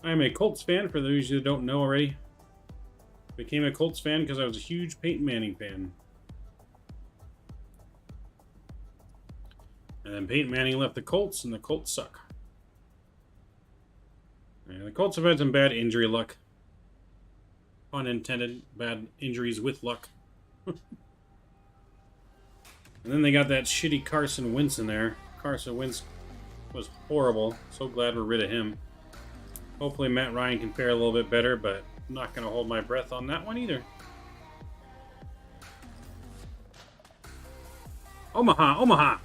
I'm a Colts fan, for those of you that don't know already. Became a Colts fan because I was a huge Peyton Manning fan. And then Peyton Manning left the Colts, and the Colts suck. And the Colts have had some bad injury luck. Pun intended, bad injuries with luck. And then they got that shitty Carson Wentz in there. Carson Wentz was horrible. So glad we're rid of him. Hopefully Matt Ryan can fare a little bit better, but I'm not going to hold my breath on that one either. Omaha!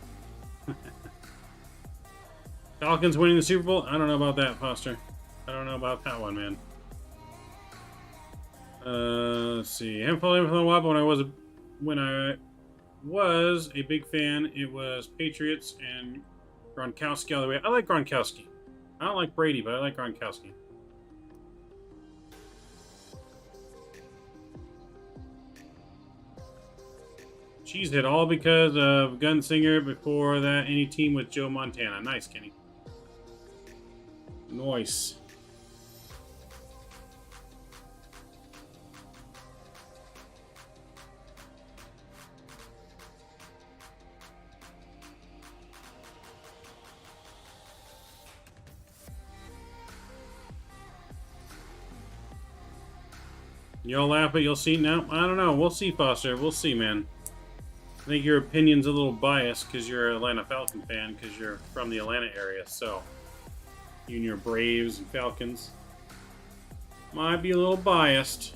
Falcons winning the Super Bowl? I don't know about that, Foster. I don't know about that one, man. Let's see. I haven't followed him for a while, but when I was a big fan, it was Patriots and Gronkowski all the way. I like Gronkowski. I don't like Brady, but I like Gronkowski. Cheesehead, all because of Gunslinger. Before that, any team with Joe Montana. Nice, Kenny. Nice. Y'all laugh, but you'll see. No, I don't know. We'll see, Foster. We'll see, man. I think your opinion's a little biased because you're an Atlanta Falcon fan because you're from the Atlanta area. So, you and your Braves and Falcons might be a little biased.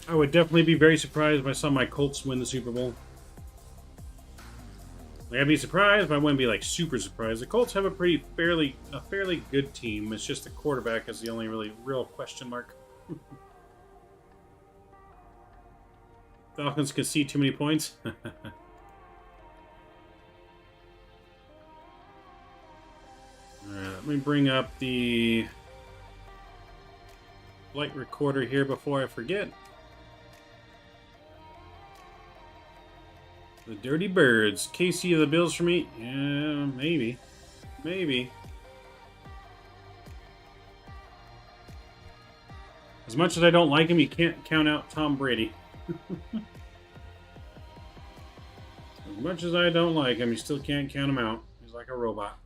I would definitely be very surprised if I saw my Colts win the Super Bowl. Like, I'd be surprised, but I wouldn't be like super surprised. The Colts have a fairly good team. It's just the quarterback is the only real question mark. Falcons can see too many points. Let me bring up the flight recorder here before I forget. The Dirty Birds. KC of the Bills for me? Yeah, maybe. Maybe. As much as I don't like him, you can't count out Tom Brady. As much as I don't like him, you still can't count him out. He's like a robot.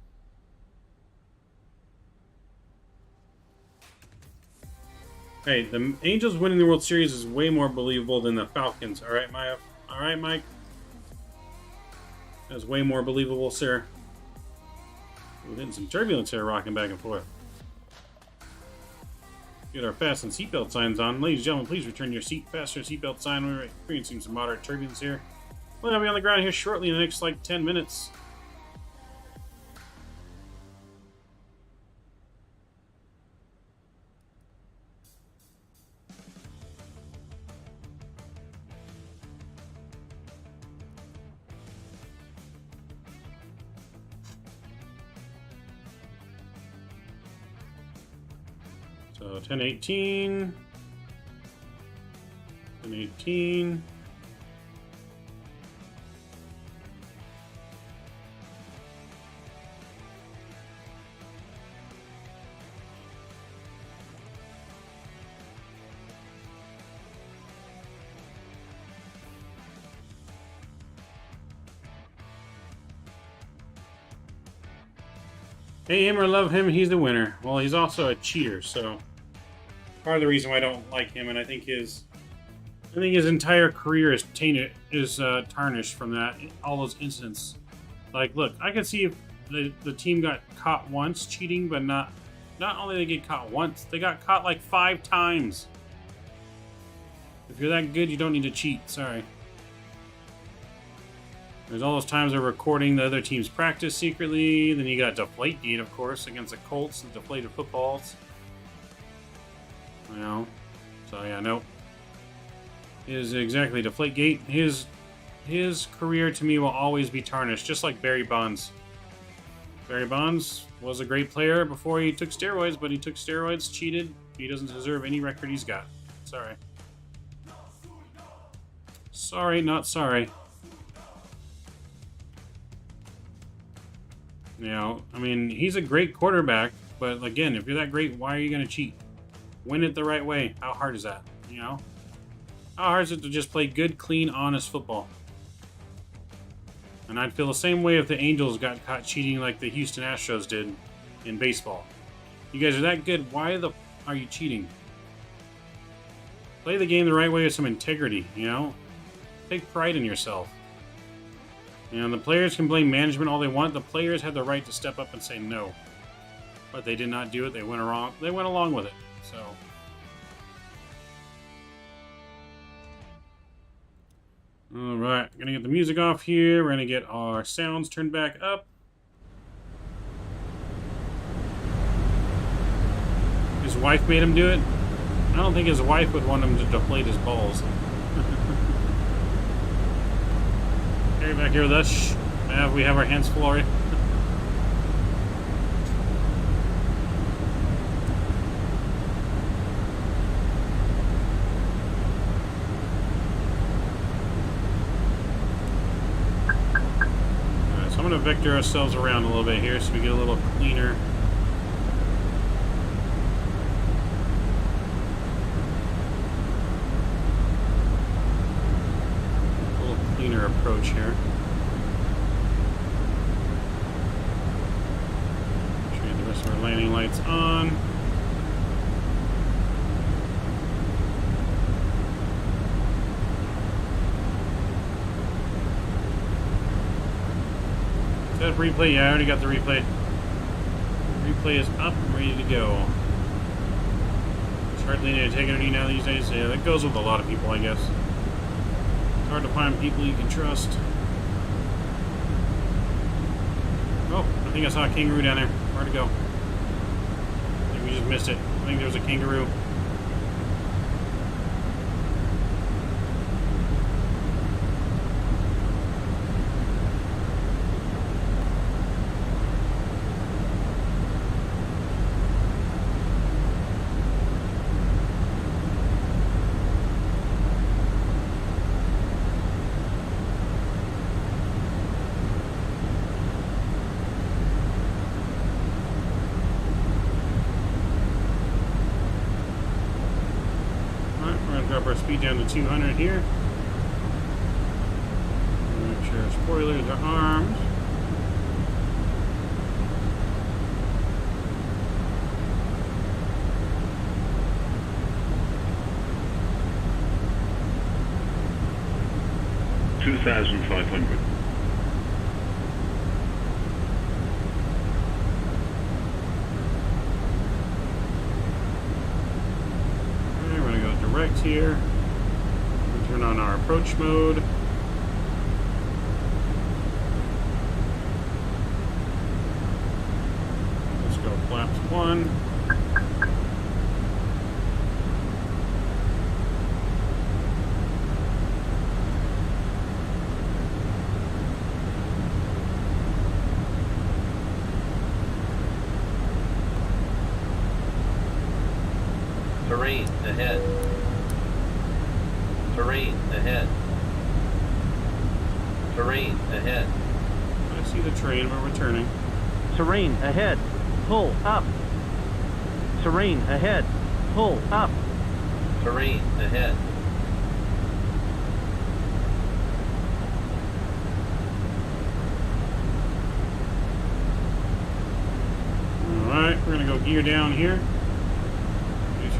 Hey, the Angels winning the World Series is way more believable than the Falcons. All right, Maya? All right, Mike? That's way more believable, sir. We're getting some turbulence here, rocking back and forth. Get our fasten seatbelt signs on. Ladies and gentlemen, please return your fasten seatbelt sign. We're experiencing some moderate turbulence here. We're going to be on the ground here shortly in the next, like, 10 minutes. So 1018, 1018. Hey, him or love him, he's the winner. Well, he's also a cheater, so part of the reason why I don't like him, and I think his entire career is tainted, tarnished from that, all those incidents. Like, look, I can see if the team got caught once cheating, but not only did they get caught once, they got caught like 5 times. If you're that good, you don't need to cheat. Sorry. There's all those times they're recording the other team's practice secretly. Then you got Deflategate, of course, against the Colts, the deflated footballs. You know, so yeah, nope. Is exactly Deflategate. His career to me will always be tarnished, just like Barry Bonds. Barry Bonds was a great player before he took steroids, but he took steroids, cheated. He doesn't deserve any record he's got. Sorry. Sorry, not sorry. You know, I mean, he's a great quarterback, but again, if you're that great, why are you going to cheat? Win it the right way. How hard is that? You know? How hard is it to just play good, clean, honest football? And I'd feel the same way if the Angels got caught cheating like the Houston Astros did in baseball. You guys are that good. Why are you cheating? Play the game the right way with some integrity, you know? Take pride in yourself. You know, the players can blame management all they want. The players had the right to step up and say no. But they did not do it. They went along with it. So alright, gonna get the music off here. We're gonna get our sounds turned back up. His wife made him do it. I don't think his wife would want him to deflate his balls. Carry back here with us. We have our hands full already. Alright, so I'm going to vector ourselves around a little bit here so we get a little cleaner. Approach here. Make sure the rest of our landing lights on. Is that replay? Yeah, I already got the replay. Replay is up and ready to go. It's hardly any integrity now these days. Yeah, that goes with a lot of people, I guess. It's hard to find people you can trust. Oh, I think I saw a kangaroo down there. Where'd it go? I think we just missed it. I think there was a kangaroo. Drop our speed down to 200 here. Make sure our spoilers are armed. $2,500. We're going to go direct here. We'll turn on our approach mode. Let's go flaps 1. Terrain ahead. Terrain ahead. Terrain ahead. I see the train, we're returning. Terrain ahead. Pull up. Terrain ahead. Pull up. Terrain ahead. Alright, we're going to go gear down here.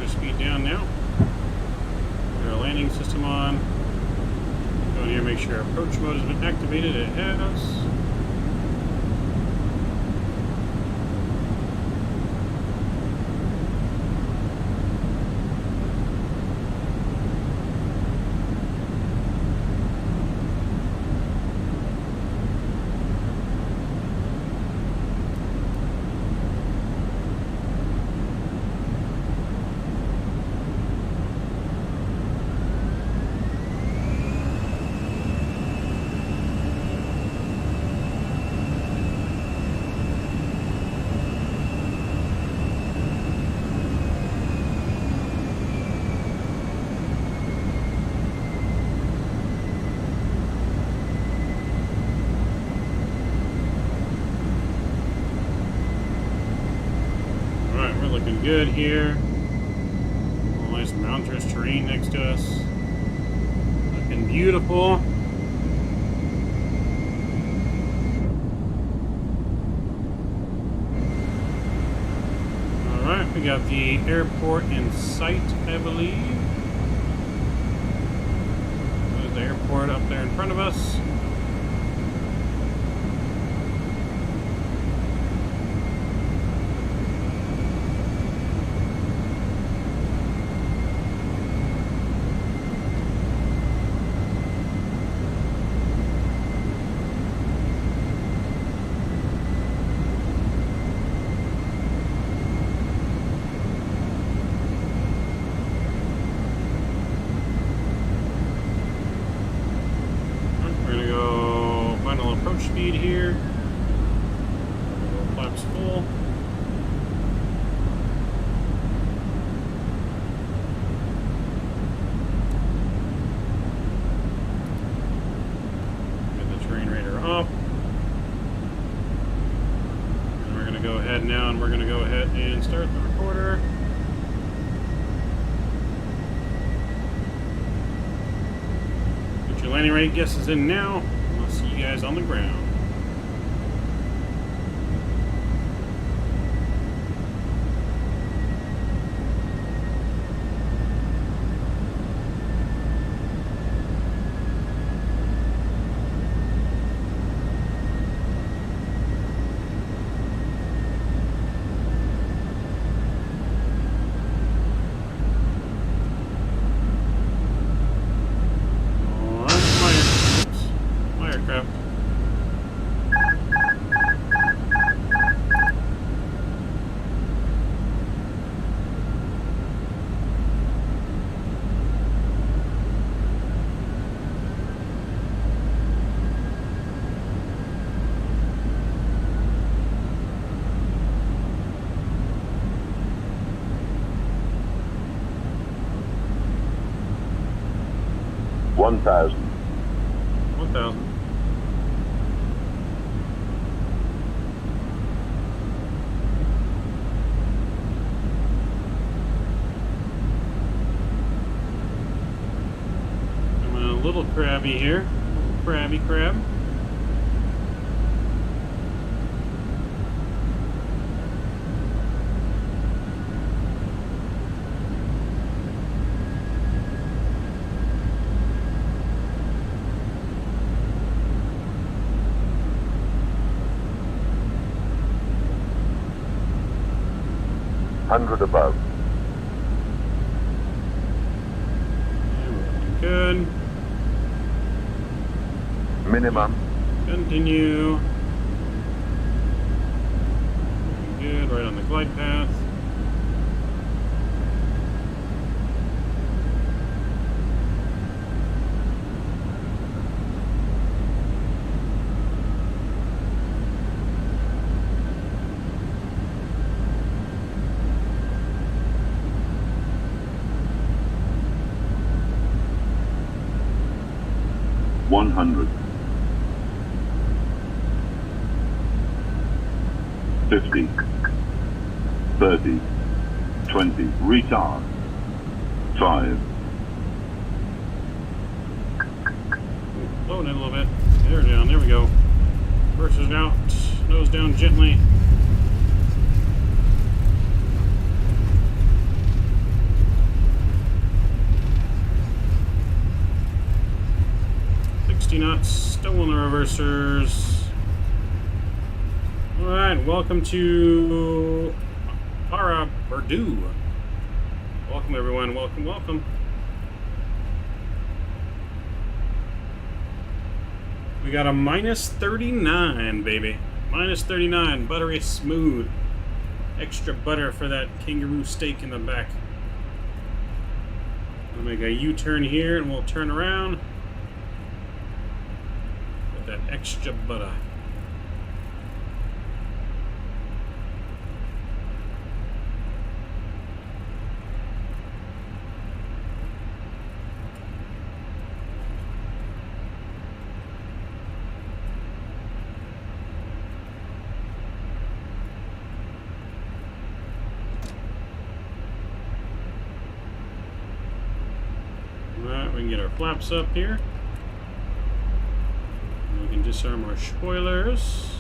Speed down now. Put our landing system on. Go in here, make sure our approach mode has been activated. It has. Looking good here. Nice mountainous terrain next to us. Looking beautiful. Alright, we got the airport in sight, I believe. There's the airport up there in front of us. Speed here. Flaps full. Get the terrain radar up. And we're going to go ahead now and we're going to go ahead and start the recorder. Get your landing rate guesses in now. I'll see you guys on the ground. $1,000. 1,000. little crabby here. Crabby crab. Hundred above. Good. Minimum. Continue. Good, right on the glide path. One hundred. 50, 30, 20, retard, 5. Low it in a little bit. There down, there we go. First is out, nose down gently. Knots, still on the reversers. Alright, welcome to Purdue. Welcome everyone, welcome, welcome. We got a minus 39, baby. Minus 39, buttery smooth. Extra butter for that kangaroo steak in the back. We'll make a U-turn here and we'll turn around. That extra butter. Alright, we can get our flaps up here. We can disarm our spoilers.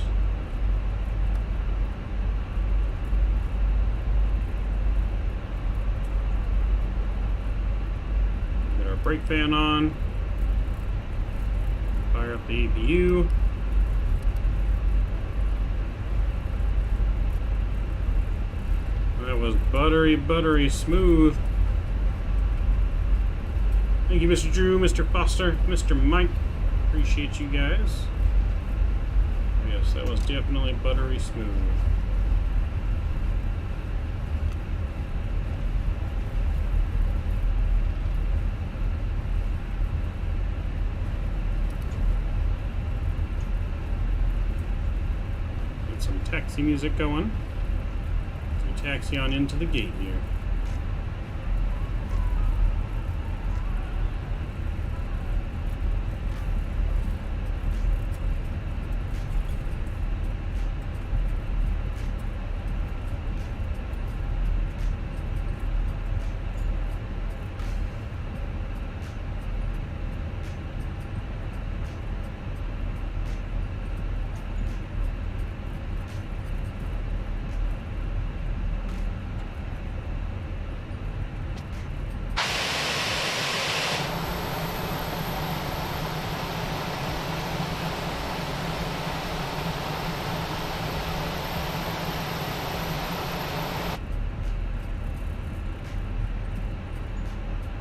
Get our brake fan on. Fire up the APU. That was buttery, buttery smooth. Thank you, Mr. Drew, Mr. Foster, Mr. Mike. Appreciate you guys. Yes, that was definitely buttery smooth. Get some taxi music going. So we taxi on into the gate here.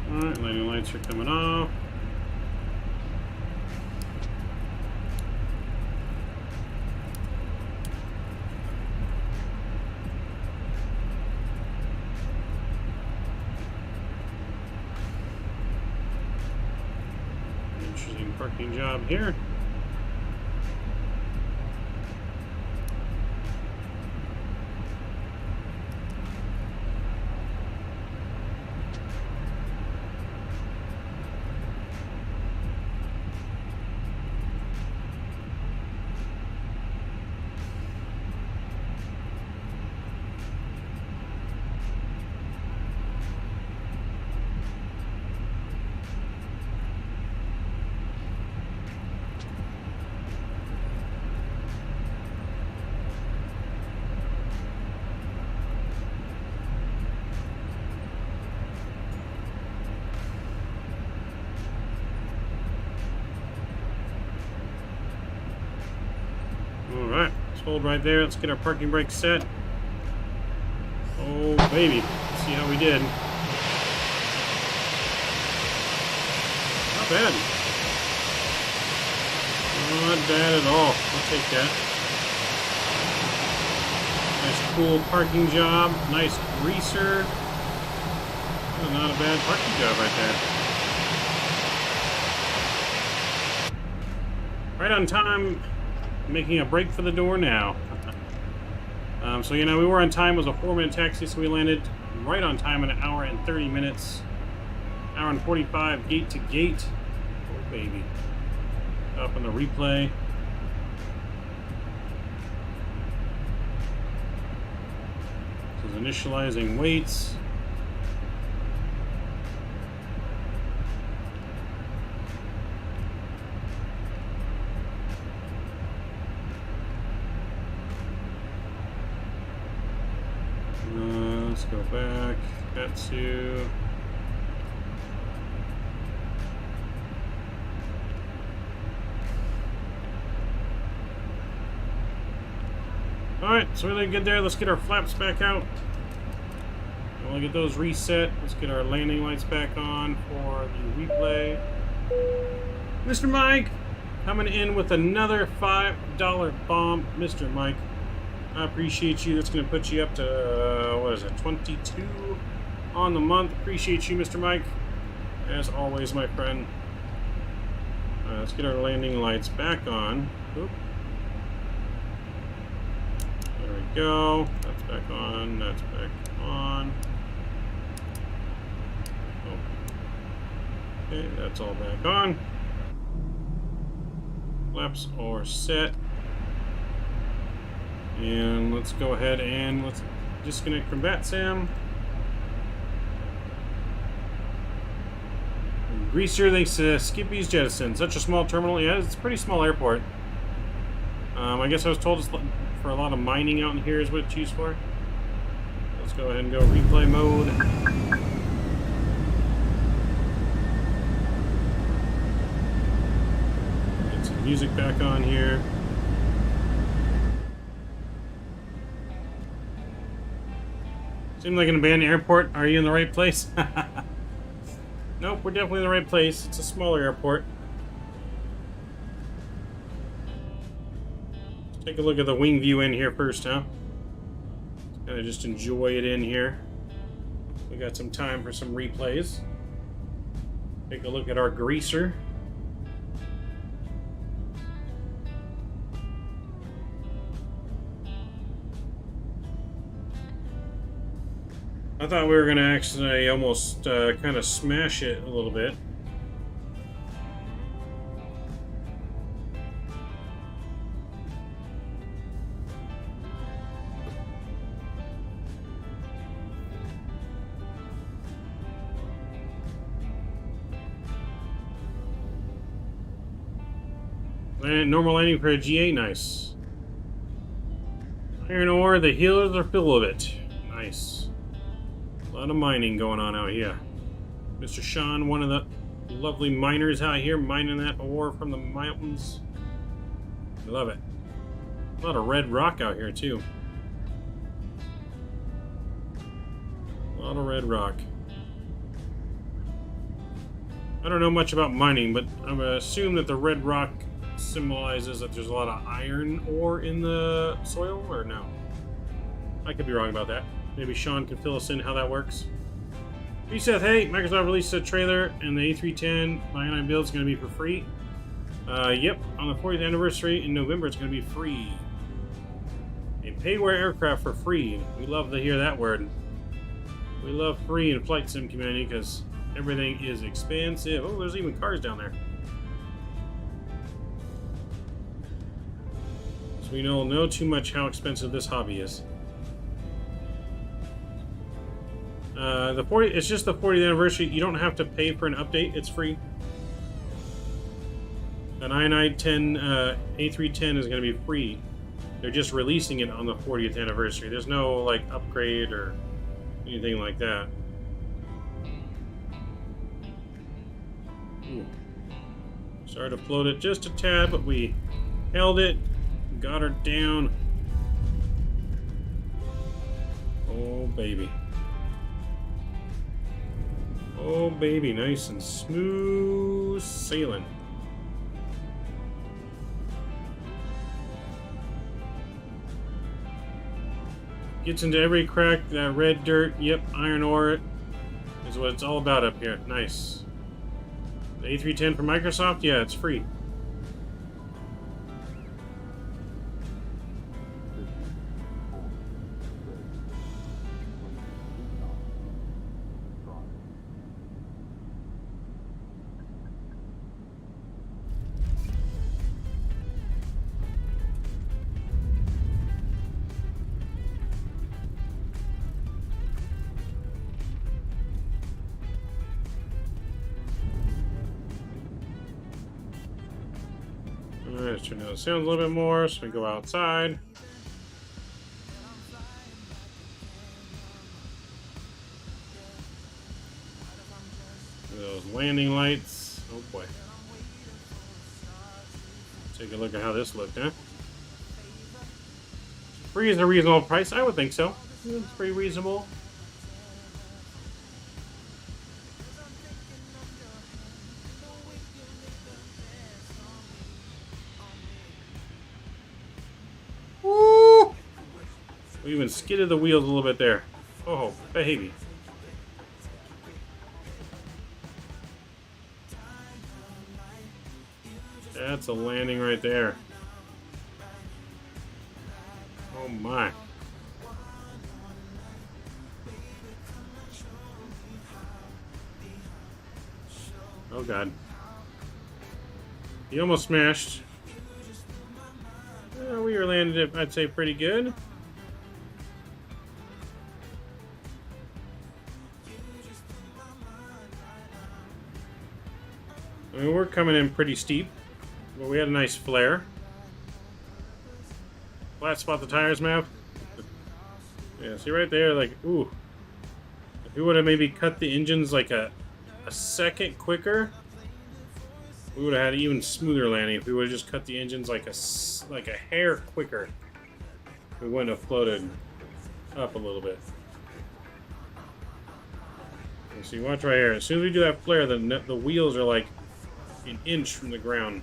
Alright, landing lights are coming off. Interesting parking job here. Hold right there. Let's get our parking brake set. Oh, baby. Let's see how we did. Not bad. Not bad at all. I'll take that. Nice, cool parking job. Nice greaser. Oh, not a bad parking job right there. Right on time. Making a break for the door now. So, you know, we were on time. It was a 4-minute taxi, so we landed right on time in 1 hour and 30 minutes. 1 hour and 45, gate to gate. Oh, baby. Up on the replay. This is initializing weights. Let's go back. Katsu. Alright, so really good there. Let's get our flaps back out. I want to get those reset. Let's get our landing lights back on for the replay. Mr. Mike, coming in with another $5 bomb. Mr. Mike, I appreciate you. That's going to put you up to, what is it, 22 on the month. Appreciate you, Mr. Mike. As always, my friend. Let's get our landing lights back on. Oop. There we go. That's back on. That's back on. Okay, that's all back on. Flaps are set. And let's go ahead and let's disconnect from Vatsim. Greaser thanks to Skippy's Jettison. Such a small terminal. Yeah, it's a pretty small airport. I guess I was told it's for a lot of mining out in here is what it's used for. Let's go ahead and go replay mode. Get some music back on here. Seems like an abandoned airport. Are you in the right place? Nope, we're definitely in the right place. It's a smaller airport. Let's take a look at the wing view in here first, huh? Kind of just enjoy it in here. We got some time for some replays. Take a look at our greaser. I thought we were going to actually almost kind of smash it a little bit. Normal landing for a GA, nice. Iron ore, the healers are full of it. Nice. A lot of mining going on out here. Mr. Sean, one of the lovely miners out here, mining that ore from the mountains. I love it. A lot of red rock out here, too. A lot of red rock. I don't know much about mining, but I'm going to assume that the red rock symbolizes that there's a lot of iron ore in the soil, or no? I could be wrong about that. Maybe Sean can fill us in how that works. He said, hey, Microsoft released a trailer and the A310 by i9 build is going to be for free. Yep, on the 40th anniversary in November, it's going to be free. A payware aircraft for free. We love to hear that word. We love free in flight sim community because everything is expensive. Oh, there's even cars down there. So we don't know too much how expensive this hobby is. It's just the 40th anniversary. You don't have to pay for an update. It's free. An i9 A310 is going to be free. They're just releasing it on the 40th anniversary. There's no like upgrade or anything like that. Ooh. Sorry to float it just a tad, but we held it, got her down baby. Oh, baby. Nice and smooth sailing. Gets into every crack, that red dirt. Yep, iron ore is what it's all about up here. Nice. The A310 from Microsoft? Yeah, it's free. Let's turn down the sound a little bit more so we go outside. Those landing lights. Oh boy. Take a look at how this looked, huh? Free is a reasonable price. I would think so. It's pretty reasonable. We even skidded the wheels a little bit there. Oh, baby. That's a landing right there. Oh my. Oh god. He almost smashed. We were landed it, I'd say, pretty good. I mean, we're coming in pretty steep, but we had a nice flare. Flat spot the tires map. Yeah, see right there, like, ooh. If we would have maybe cut the engines like a second quicker, we would have had an even smoother landing. If we would have just cut the engines like a hair quicker, we wouldn't have floated up a little bit. You see, watch right here. As soon as we do that flare, the wheels are like an inch from the ground,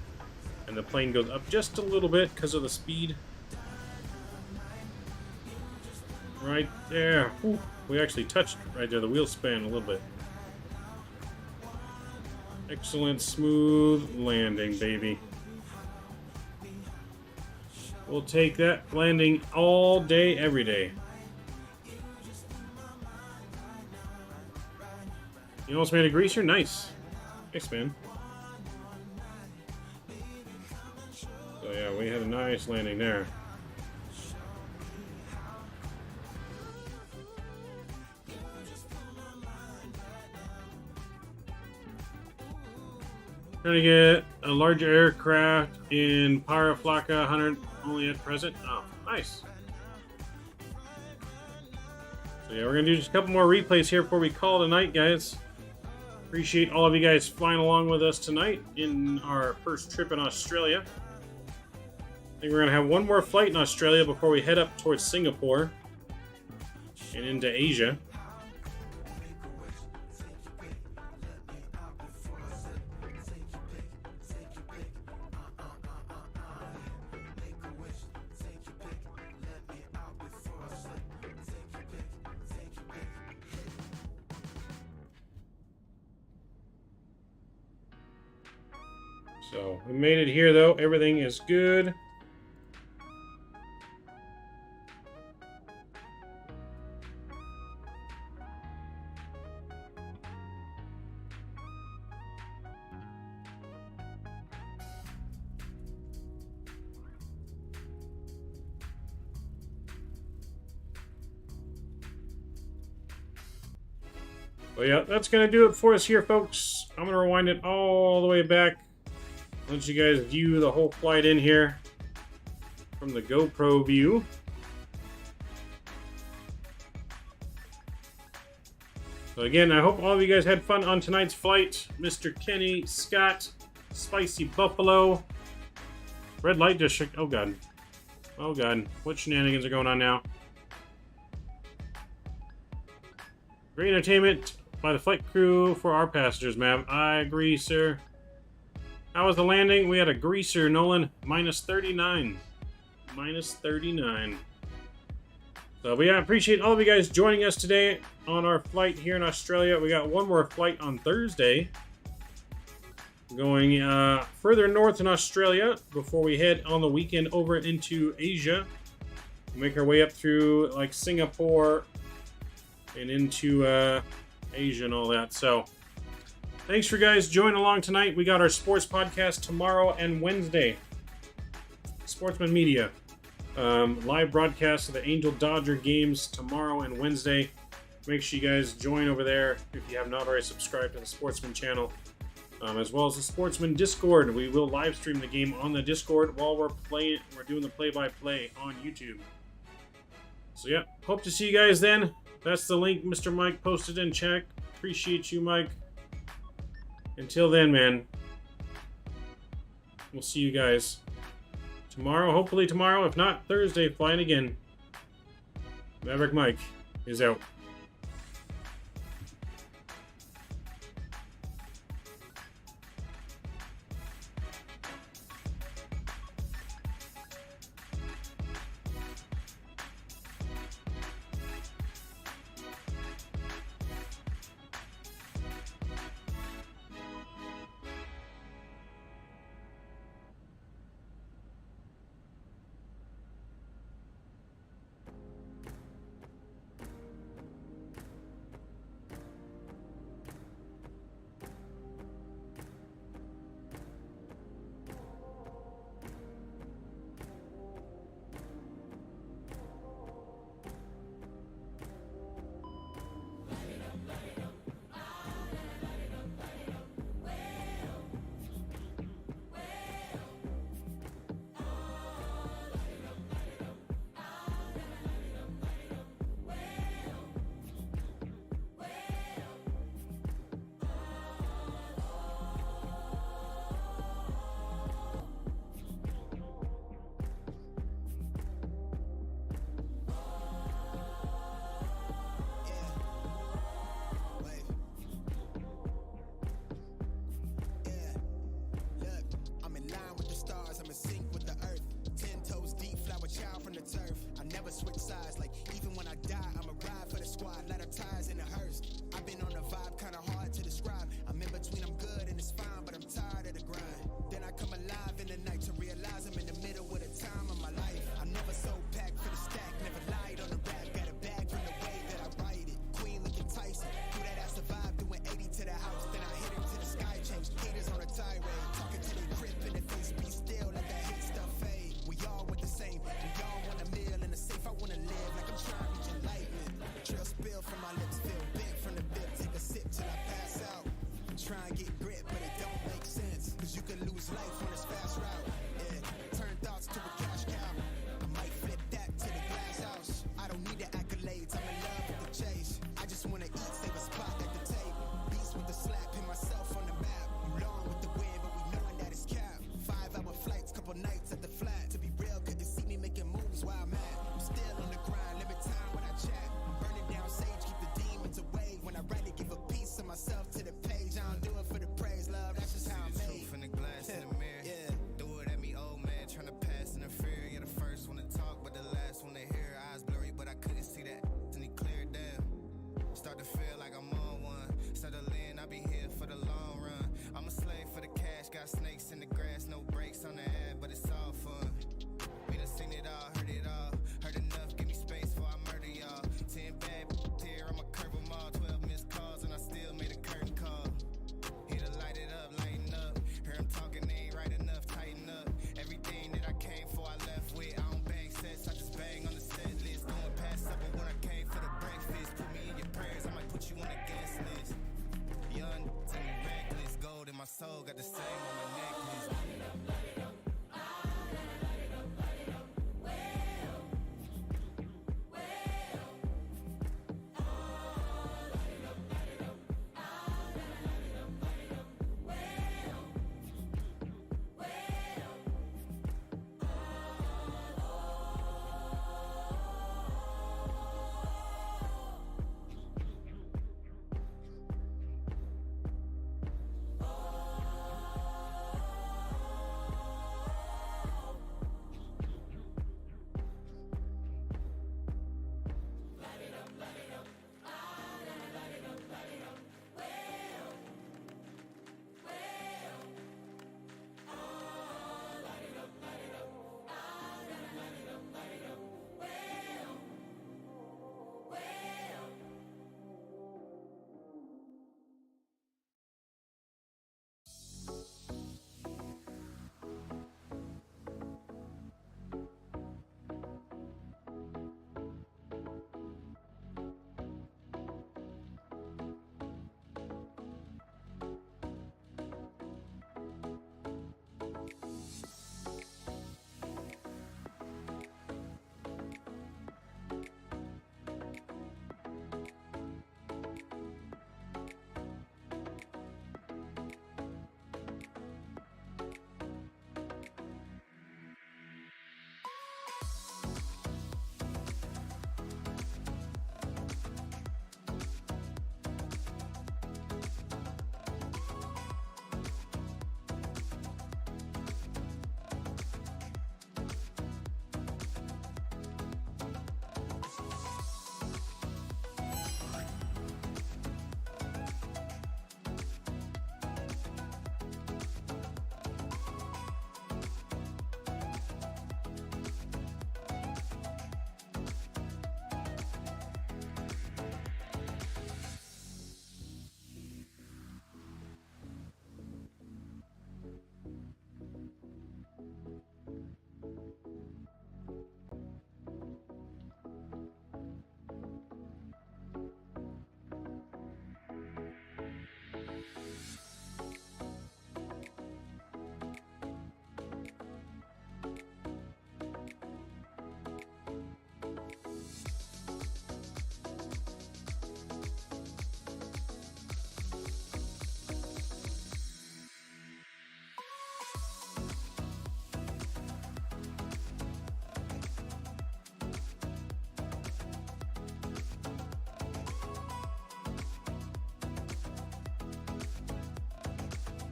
and the plane goes up just a little bit because of the speed. Right there. Ooh, we actually touched right there. The wheel span a little bit. Excellent smooth landing, baby. We'll take that landing all day, every day. You almost made a greaser? Nice. Thanks, man. So yeah, we had a nice landing there. Trying to get a larger aircraft in Paraflaca 100 only at present. Oh, nice. So yeah, we're going to do just a couple more replays here before we call it a night, guys. Appreciate all of you guys flying along with us tonight in our first trip in Australia. I think we're going to have one more flight in Australia before we head up towards Singapore and into Asia. So, we made it here though. Everything is good. Well, yeah, that's going to do it for us here, folks. I'm going to rewind it all the way back. Let you guys view the whole flight in here from the GoPro view. So again, I hope all of you guys had fun on tonight's flight. Mr. Kenny, Scott, Spicy Buffalo. Red light just shook. Oh, God. Oh, God. What shenanigans are going on now? Great entertainment by the flight crew for our passengers, ma'am. I agree, sir. How was the landing? We had a greaser, Nolan. Minus 39. Minus 39. So, but yeah, I appreciate all of you guys joining us today on our flight here in Australia. We got one more flight on Thursday. Going further north in Australia before we head on the weekend over into Asia. We'll make our way up through like Singapore and into Asia and all that. So thanks for guys joining along tonight. We got our sports podcast tomorrow and Wednesday. Sportsman Media. Live broadcast of the Angel Dodger games tomorrow and Wednesday. Make sure you guys join over there if you have not already subscribed to the Sportsman channel. As well as the Sportsman Discord. We will live stream the game on the Discord while we're doing the play-by-play on YouTube. So yeah, hope to see you guys then. That's the link Mr. Mike posted in chat. Appreciate you, Mike. Until then, man. We'll see you guys tomorrow. Hopefully tomorrow. If not, Thursday, flying again. Maverick Mike is out. Switch sides like